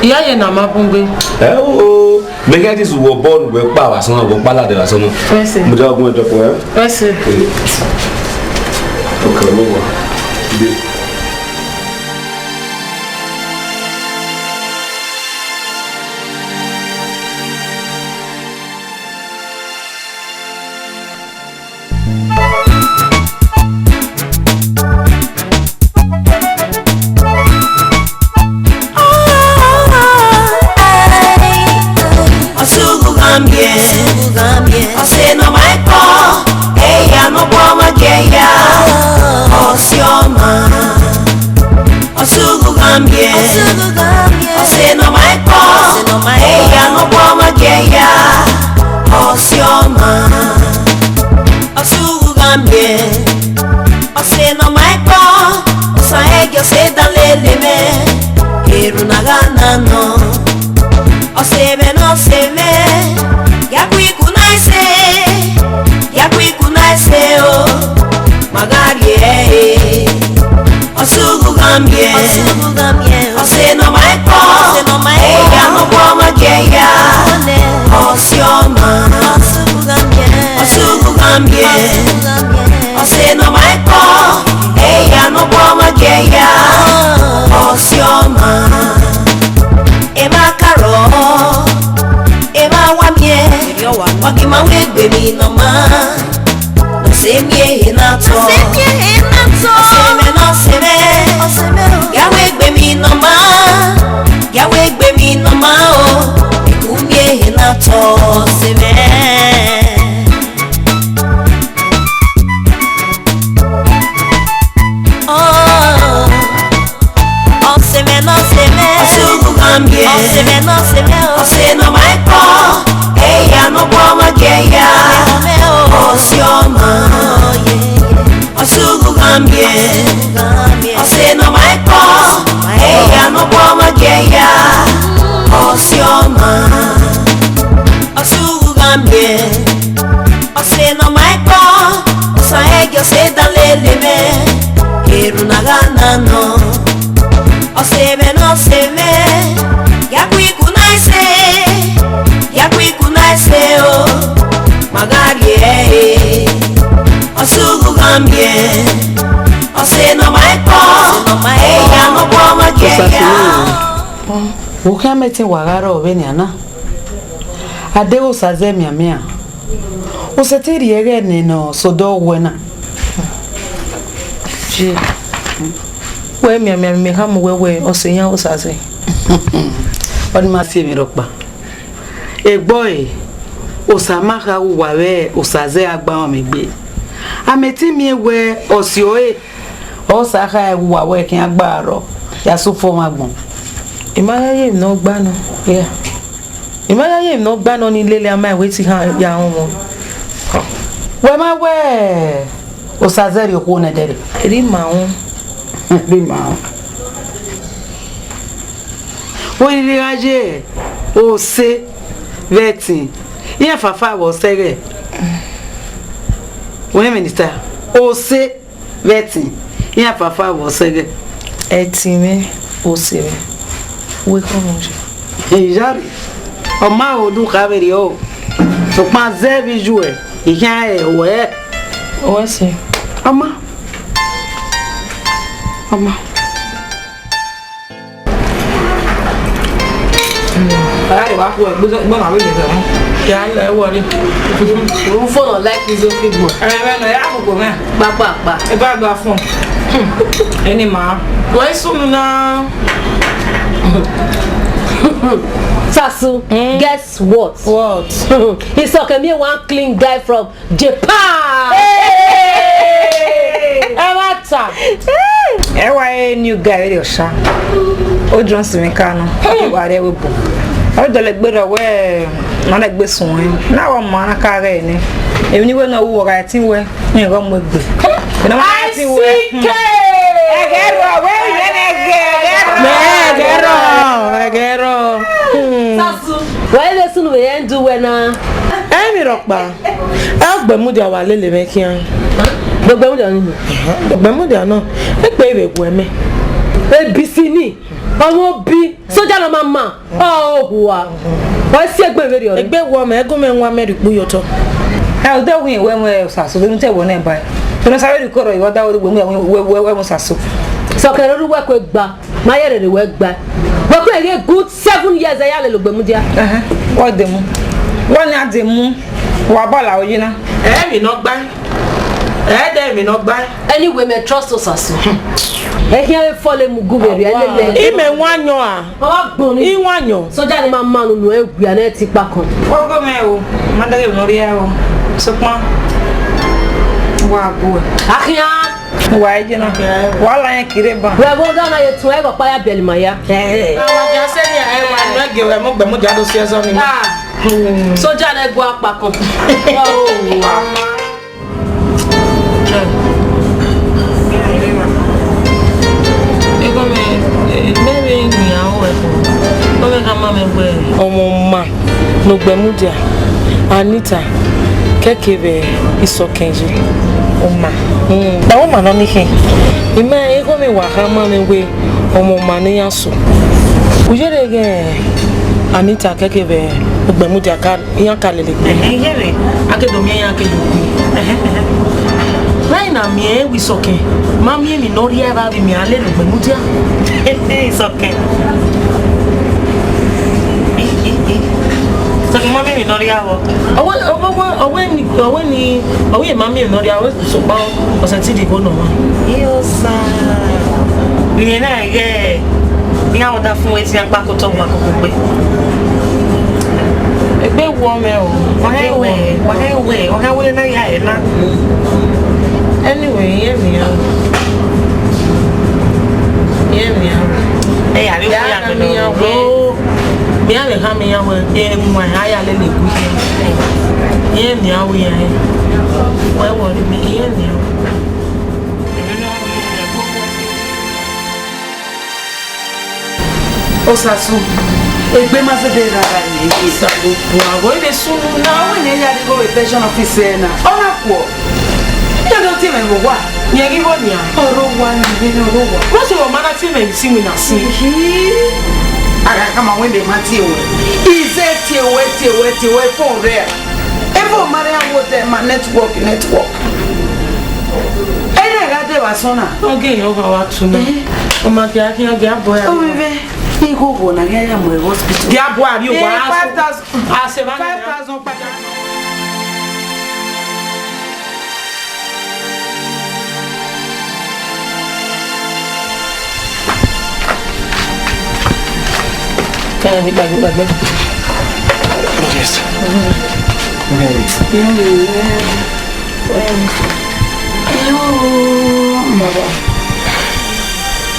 Yeah, na mapungwe. Oh, make this we were born with power, son of Bala de la Son. Wese. Madame, going to drop one. Wese. Okay, no. Ukamete wagara oveniana. Ade Osazee miamia. Usetiri yege neno sodo wena. Je. We miamia mihamu wewe osenya Osazee. Oni masi mirokba. Egboy Osamaka uwawe Osazee agba omegbe. Ameti miewe osioe. Osaka uwawe kin agba ro. Ya sufo magbon. Imaya no gbano. Yeah. Imaya no gbano ni lele ama weti ha ya won. We ma we Osazee ri ko na dere. Ri ma won. Ri ma. Wo ri aje o se veti. Iye fafa wo sere. We minister o se veti. Iye fafa wo sere. Etime o sere. We konje. Jari. O ma o du kaveri o. So pa zevi jouer. Iya e we. O se. Ama. Ai wa ko gbon ma we le so. Ya le wo ni. O phone like is okay go. Na ya ko me. Pa. E ba gba phone. Any ma. Why soon now? Sasu, guess what? What? He's talking me one clean guy from Japan. Hey! Emata. Why new guy with sha? O Johnson me kanu. Wa re we bo. O do le gbero we na le gbe sun yin. Na wa mo na ka re ni. Èmi ni we na wo ra tin we. Ni ro mo gbe. Na ma tin we. Egero we ye Egero. Sasu, why listen we end do we na? Mi rokpa. Agbemu dia wa lele me kian. Gbogbo dia ni. Agbemu dia no. E pe iwe ku eme. ABC ni. Omo bi soja no mama. Oh wa. Why see egbe we ri o? Egbe wo me ego me nwa meripu yoto. o de wi we Sasu we nte wo na ba. To na sabe rikoro iwo da we mo Sasu. So ke ru we ko gba. Ma yere re we gba. We ko ere good 7 years ya le logbe mu dia. What dem? One na dem wa bala oyina. Mi no gba. Mi no gba. Anyway, me trust Sasu. Here follow mu guberi elele. Ime wanyo a. Ogboni. Wanyo. Soja ni mama nu egua na ti pa kan. Ogo me o. Mandare no ri o. So pa. Wa bo. Akia. Wa ejina. Wala yan kire ba. We go down na yetu e go pa ya beli maya. Awa ja se ni e wa no ege we mo gbe mo jado si eso ni. Soja na egua pa kan. Ọmọ no gbemudia Anita kekebe isokenji oma na o ma no ni he ime ego mi wa ha ma me we ọmọ ma ni yaso ujere ge Anita kekebe gbemudia ka yan kalele yere akedo mi yan akedo right na mi we soken ma mi no ri eba bi mi ale lo gbemudia soken so que mami no ria wo owe mami no ria wo so pa o se ti di go no ma yo sa ni na ye ni awon da fun we ti apa ko to wa ko pe egbe wo me o wa he na ya e na anyway ye mi e ya mi ya no mi ale ha mi ya we e mu ha ya le le ku ye mi awo ya e we wo mi ye mi awo Osasu egbe ma se de rara ni isabu bu awo ile sunu na we ne ya go pension officer na ona ko ya do ti me wo wa ni egi bo ni a oro wa ni oro wa mo se o mana ti me si mi na si aga kama wende mati ewe ize tiwe phone rare evo maria wote ma network ene ga de wasona oge yo ga watuna o ma ki akin ga boya o bebe ni go go na ga ya mo hospital dia bo ari o wa 5,000 pada Kan ni bagi. Yes.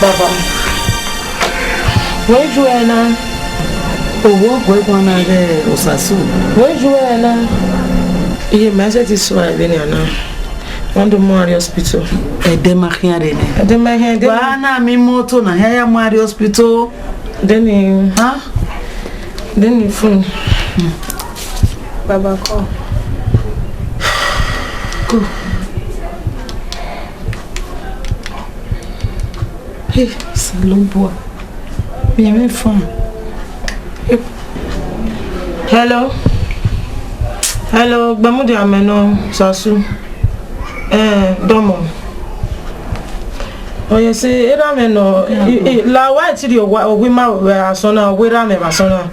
Baba. Where you are now? Oh, where go na de Osasu? Where you are now? Iye message is so Benin now. Wando Mari hospital. Edema hiare ne. Edema hiare. Bana mi moto na ya Mari hospital. Then phone. Baba call. Go. Hey, salombo. Bien phone. Hello, Bamudi ameno Sasu. Domo. Oye se era meno la wa ti ri owi ma asona we ra me basona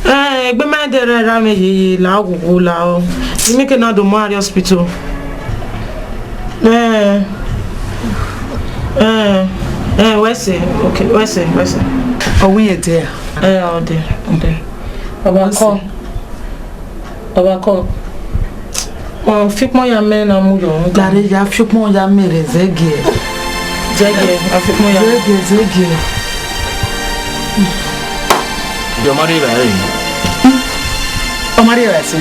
egbe ma de ra me yi la ogugu la o mi ke na do Mari hospital Where's it? Okay, where's it? Oh, we are there. Oh, there. Abako. Oh, fit mo ya me na mu yo. Dari ya fit mo ya mere zege. Afit mo ya. Zege. Yo mari ba eh. O mari ba se.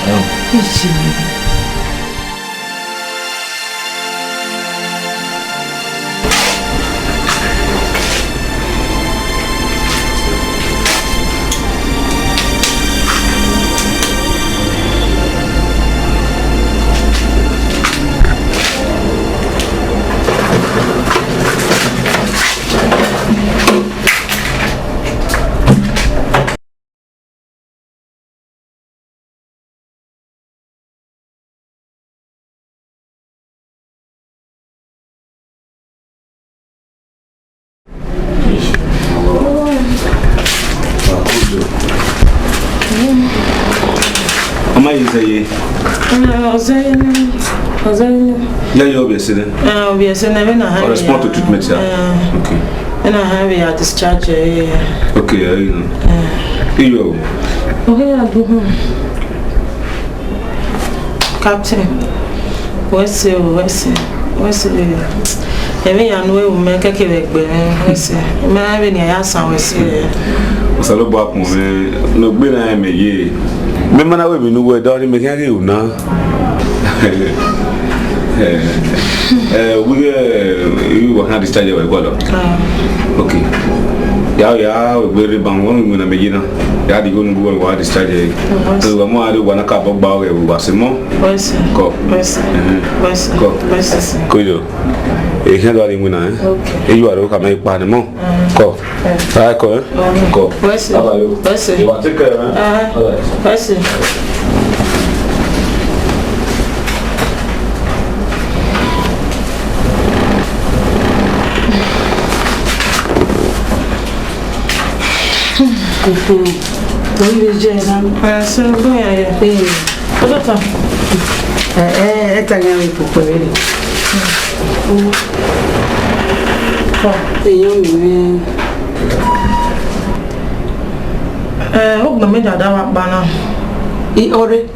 Osazee. Yeah, you obviously then. Obviously, never know how. Respond to treatment, yeah. Okay. And I have a discharge. Okay, you know. You. Okay, I do. Captain, what's it? Even you know, we make a cake. What's it? Maybe I ask how it's here. Salo back mo no gbe na me ye me mana we no we do ni me kan you na we were had discharge we go okay ya we very bang won me na me na ya di go no we discharge so mo ade wana ka bogba we was mo ko yo e kan do ni mo na e you are ka me pa ni mo ko ai ko What's it? You want to take care, man? What's it? Oh, me dada wa bana. I ore.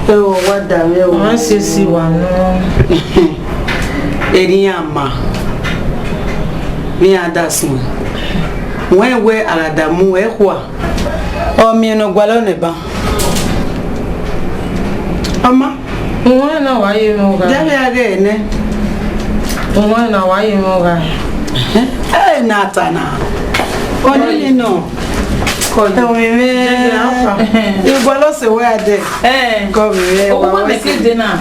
Oh, what da me o. Sisi wa no. Eri ama. Mi adasun. When we aladamu ehwa. O mi no gwalo ne ba. Ama. Nwa na wa yi mo ga. Jabe age ne. Nwa na wa yi mo ga. Na tana. Oni no. Ko mi me. Igwalo se we ade. Ko mi me. O ma me ke de na.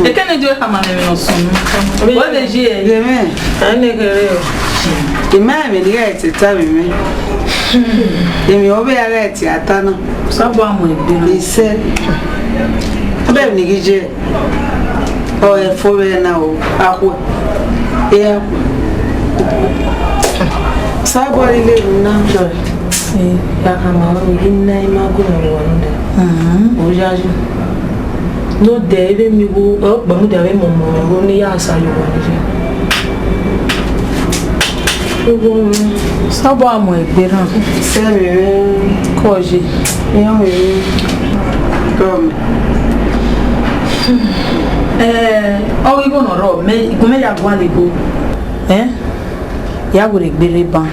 E ke ne jo ka ma ne no sun. O de ji e. Ye me. Ane kere o. Ima mi ni ga ti ta mi me. Emi o be ara ti ata na. Sabo amo e bi na. Ise. Obe mi gije. O e fo be na o. Akwo. E Sabo ile na jo. Ya kama ina ima go na wanda. O jaju. No de ebe mi wo o gba mu de we mo ro ni ya asayo wa ni. Sabo amo e bi na. Se mi Koji. Yan mi kom. O igo no ro me ya gwa le go. Ya go le gbere ban.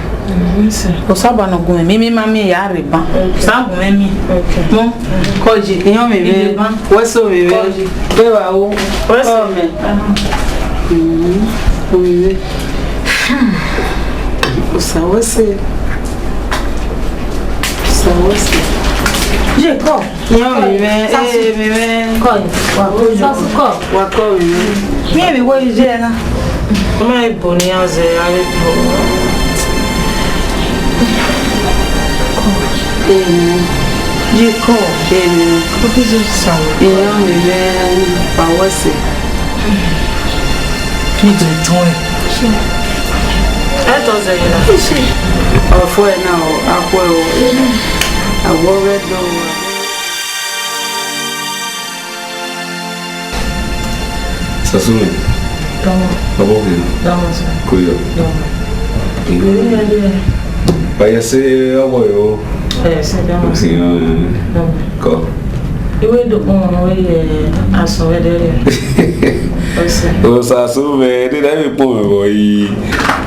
O saba no gun mi mami ya re ban. Sa gun mi. Mo Koji. Yan mi be. Weso mi be. Koji. Be wa o. Weso me. O mi be. O sa wose. Je ko. Yan mi be. Mi be. Ko. Wa ko mi. Mi wo je na. Ma ibo ni aze ale bo. Jiko, o que você sabe? Eu me vejo para você. Que doido. É toda ela. Sim. O foi não, a foi a boa do. Sasumi. Babo ni. Kuyo. Vaya se awoyo. Se dama. Si ko. Iwe do we aso we dere. Osasu me de na me po me boy.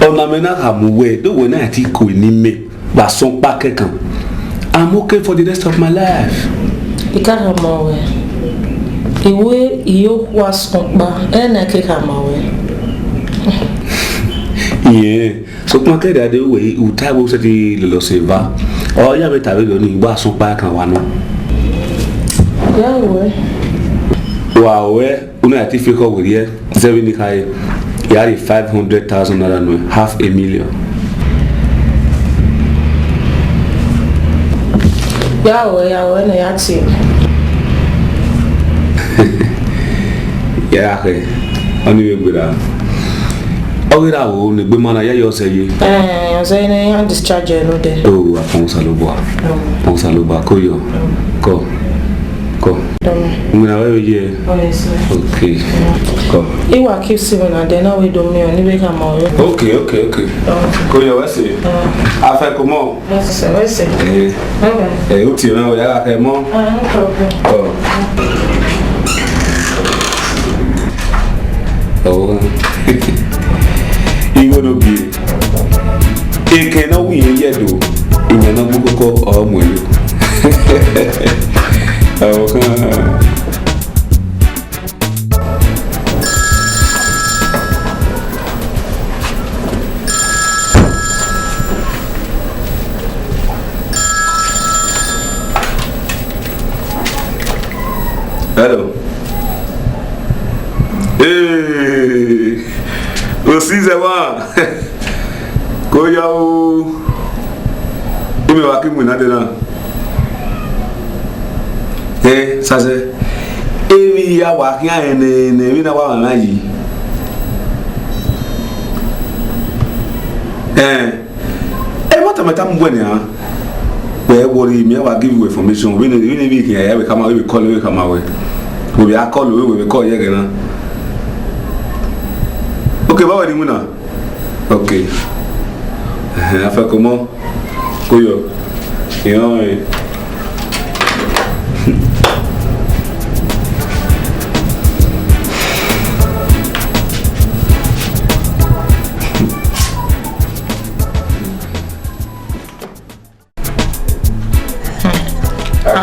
Ona me na hamuwe do we na ti ko ni me. Ba son pa kekan. I'm okay for the rest of my life. Ikaramawe. Iwe iyo kwa sonpa ena kekamawe. Yeah. So kwa kede de we utabo se ti lo se va. O ya be tabe lo ni ba son pa kan wa no. Ya we. Wa we una ti fi ko we ye. Zevi ni kai. Yari 500,000 naira no, $500,000. Ya we na ya ti. Ya ke. Oni we gbera. Owira wo ni gbe mana ya yo se ye. Ose ni ya discharge no de. Oh, apon salobo. Apon salobo ko yo. Ko. Muna we ye. Okay. Ko. Iwa keep seven and then we do me oni be kama o. Okay. Ko yo wese. Afa ko mo. Wese. O ti na o ya ka mo. No problem. Oh. Iwo no bi. Eke na wi ye do. Inya na bu ko o mo yo. Hello. Hey. Osazee. Ko ya o. Imi wa ki mu na de na. Saze. Emi ya wa ki an ne mi na wa na yi. What am I talking about? Where worry me, I will give you information. We need be here. We come out. We call you. We come out. We be call you. We call you again. Okay, baba di muna. Okay. Afa comment? Koyo. Yo.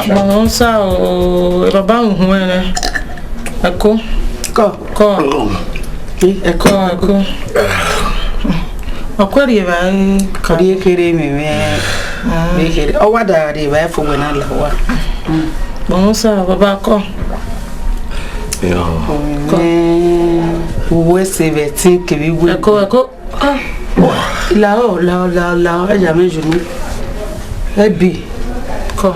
Bon ça baba hu ene. Eko. Ko. Eko. Akwari ba kadi kere me kere o wada re ba fo we na lawa. Bon ça baba ko. Yo. Wo se veti ke bi wo. Eko. La jamais genou. Ebi. Ko.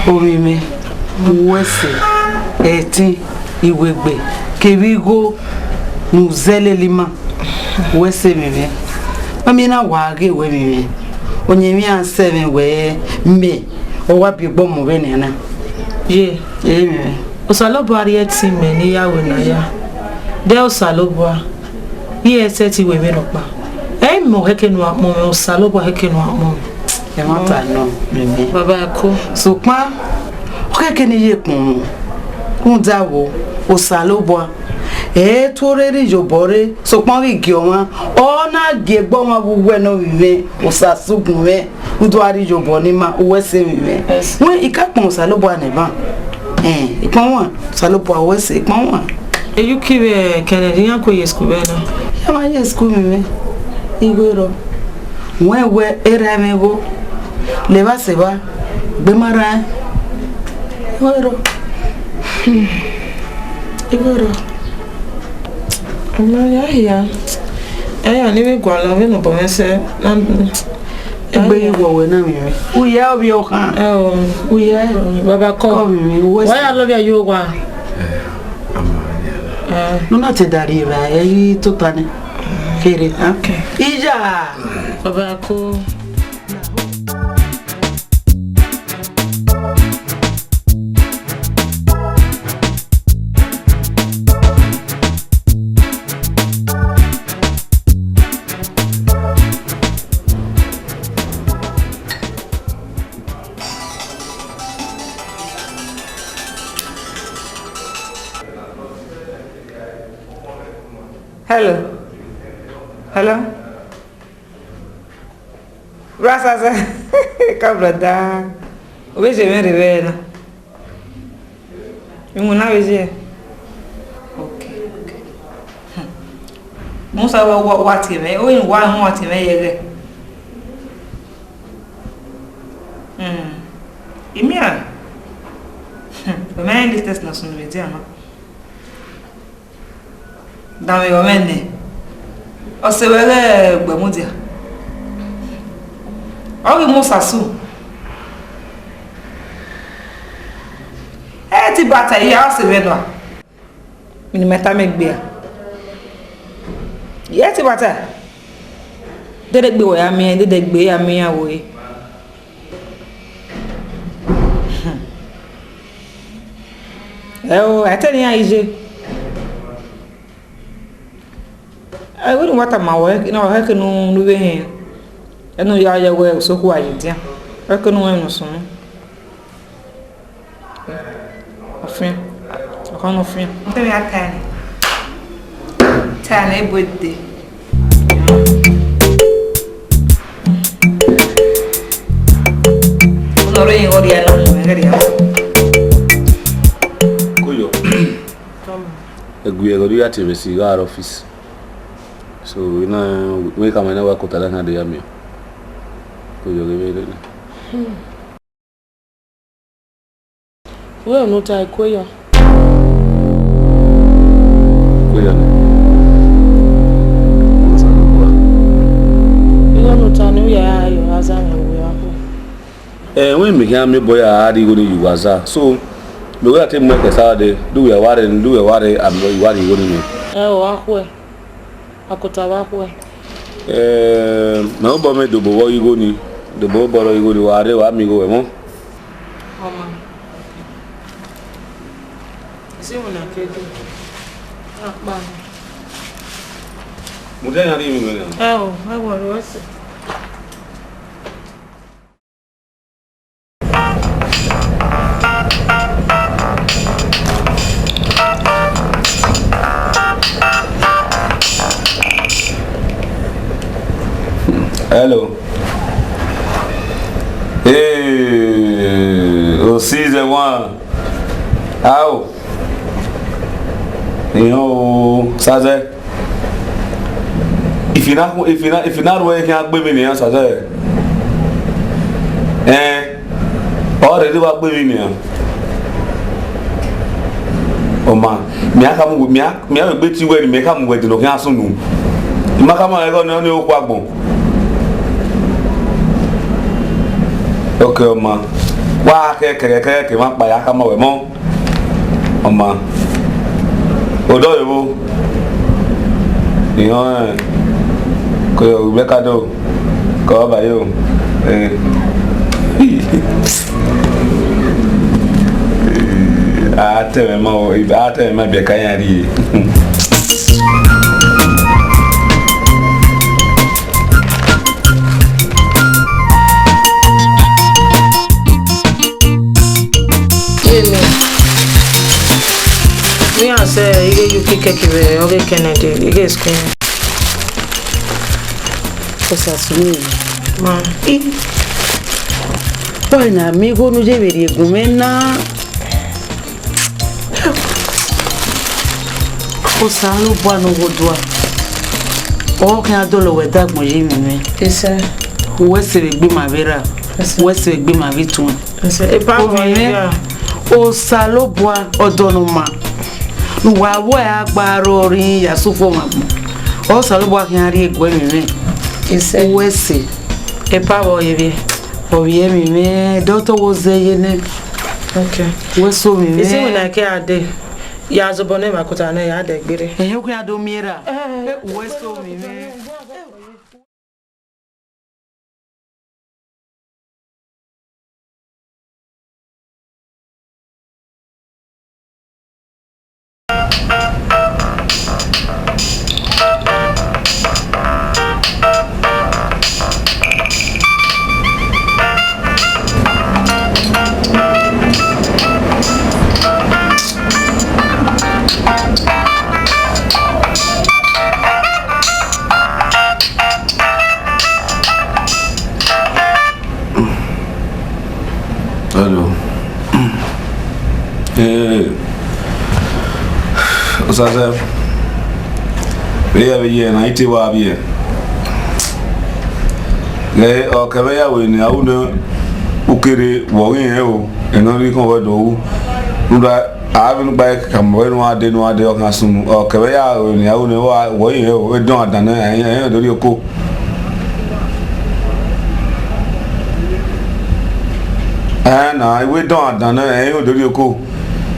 Omi me. Wo se eti iwegbe ke bi go nuzele lima. Wo se me. Mami na wa ge we me. Onye mi an se me we me. O wa bi gbo mo be ni na. Ye. Me. Osalobo arieti me ni yawe na ya. De osalobo. Ye se ti we me no pa. Mo heke no mo osalobo heke no mo. E mata no me. Baba ko. So pa o heke ni ye kun dawo osalobo. Toreri jobore so pa wi gi won o na ge gbo won buwe no wiwe osasugun we udo ari jobo ni ma o wese wiwe won ikapon osalobo aneban ipon won osalobo awese ipon won Eyukiwe Kennedy yanko ye school beno. Ya ma ye school me. Igwero. Wewe era mego. Le va se va. Bemara. Igwero. Ya. Aya ni we gwa la we no bo se na Egbe iwo we na mi. Uya obi o kan. Uya baba ko. Why I love you gwa. No na te dari ra e to tane. Kere, okay. Ija. Baba ko. Hello. Hello. Osazee. Cabra da. Veja me revela. Uma vez é. Okay. Musa what me? O in one what me yele. Imia. O man this test na sunu media no. Dame o menne. Osebele gbamudia. Ogi Musa su. Ti bata ya Osevbunu. Mini meta megbe. Ye ti bata. Degbueyi wo ya mi, Degbueyi ya mi awo yi. O ateni aije. I wouldn't want my work, you know, I can no way. I know you were so quiet, yeah. I can no son. A friend. I can't no friend. Tell me a tiny birthday. No rain or the Kuyo. Eguye godu ya TV cigar office. So we come na wa kotala na de yami. Kuyo gebe. Well, no tai kuyo. Kuyo. You no tai no ya yo azan we ya. When me can me boy adi go ni Yuwaza. So me we ate mo kesa de do we ware am no ware go ni. Wa kwe. Akota wa kwe. Me obo me do bo yi go ni. Do bo boro yi go ni ware wa mi go e mo. Mama. Isi una kedu. Akpa. Mo de na ri mi me. I want to. Hello. Hey, Osazee. How? You know, Osazee. If you not working at Benin, Osazee. Already what Benin. Oh man, me I bet you where me come with no cancel. Makama I got no kwagbo. Okay, ma. Wa ke ma pa ya kama we mo. Oma. Odo yo. Iyo ko yo be ka do. Ko ba yo. Ate mo, ate me be kan ya ri. Say you pick okay Kennedy, you guys can. Osazee. Man. Why na me go no je veri gumena. Osalo bwa no godwa. O kan adolo we dag mo je mi me. Ese. Wo se gbe ma vera. Wo se gbe ma vitun. Ese e pa me. Osalo bwa odonoma. Wa wa agbaro rin ya sofo ma. Osalo bwa kan ari egwe mi me. Ese. Wo se E pa wo yebe. Oviye mi me doctor was there ne. Okay. We so mi me. Ese when I care ade. Ya zobone makota na ya Degbere. Ku ya do miera. We so mi me. Osazee. We have a year, 90 year. Le o kabeya we ni awuna ukere wo yin o eno ri kan wodo nda avin ba kam we no ade o kan sun o kabeya we ni awuna wo yin o we don adana en do ri oko na we don adana en do ri oko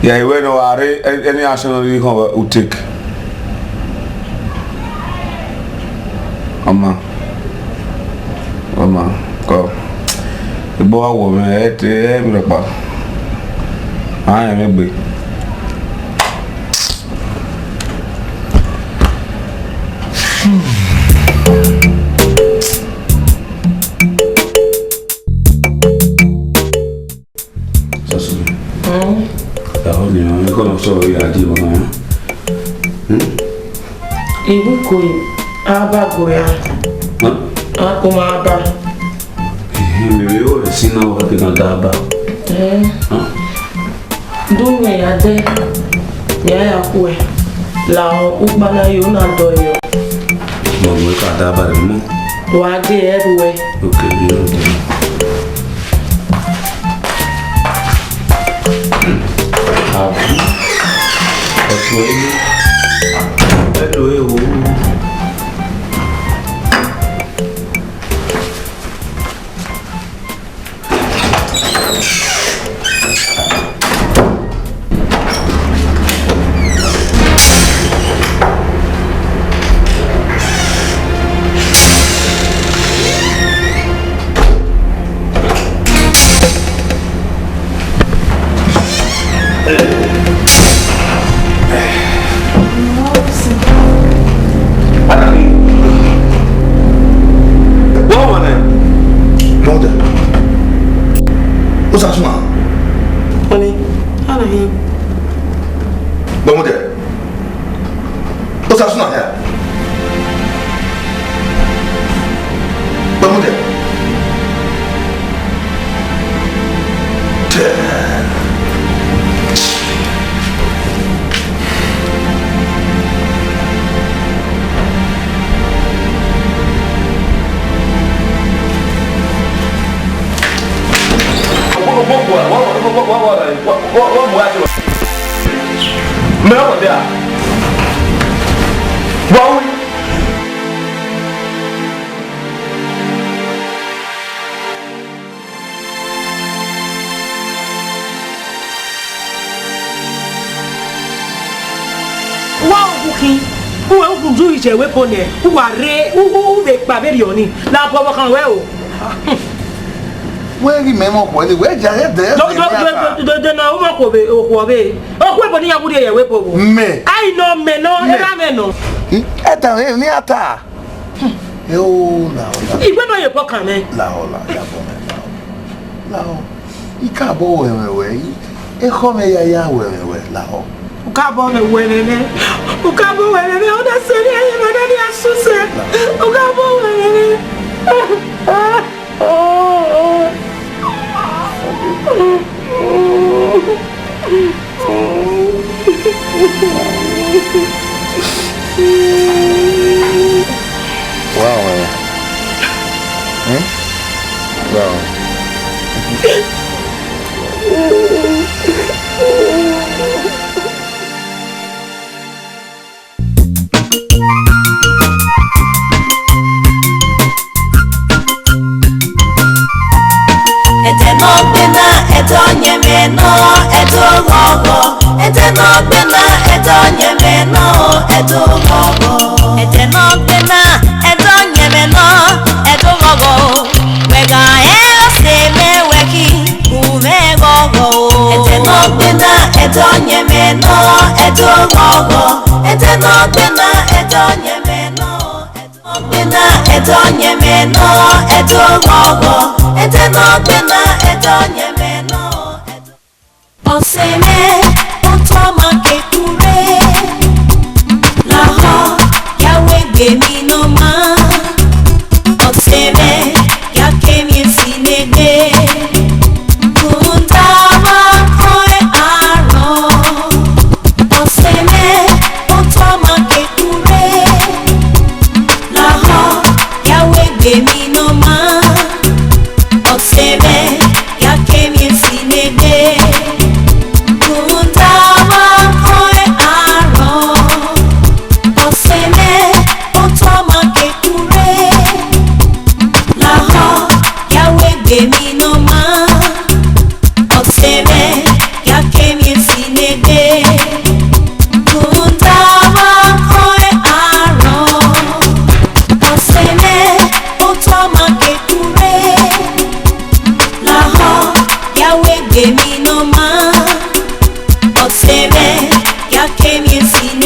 ya we no are any action ri kan u take Mama, go. The boy woman at the bar. I am a big. I'm going to show you a deal. Ibu koi aba goya. Aku maba. Mimi yo sina wakati na daba. Dume ya de. Ya kwe. La ubana yo na doyo. Mo ka daba re mo. Wa de everywhere. Okay, yo. Weapon who are who they pavilion la power can well. Where remember where just there? The now Makobe or Kobe. Oh, weapon ya would a weapon. Me. I know me no. Eta ni ata. Yo now. Even though you pocket me. Lao. Ikabo wewe. Ehome ya wewe lao. Ukabo me wenene. Ukabo wenene. Oda seri ayi wenene asuse. Ukabo wenene. Wow. Wow.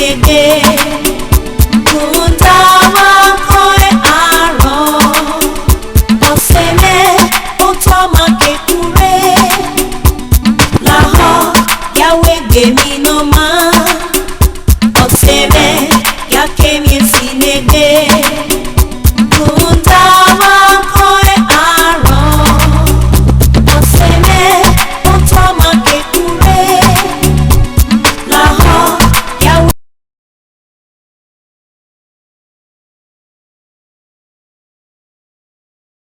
sinege kundawa koe aro oseme utoma kekure laho yawe gemi no ma oseme ya kemi sinege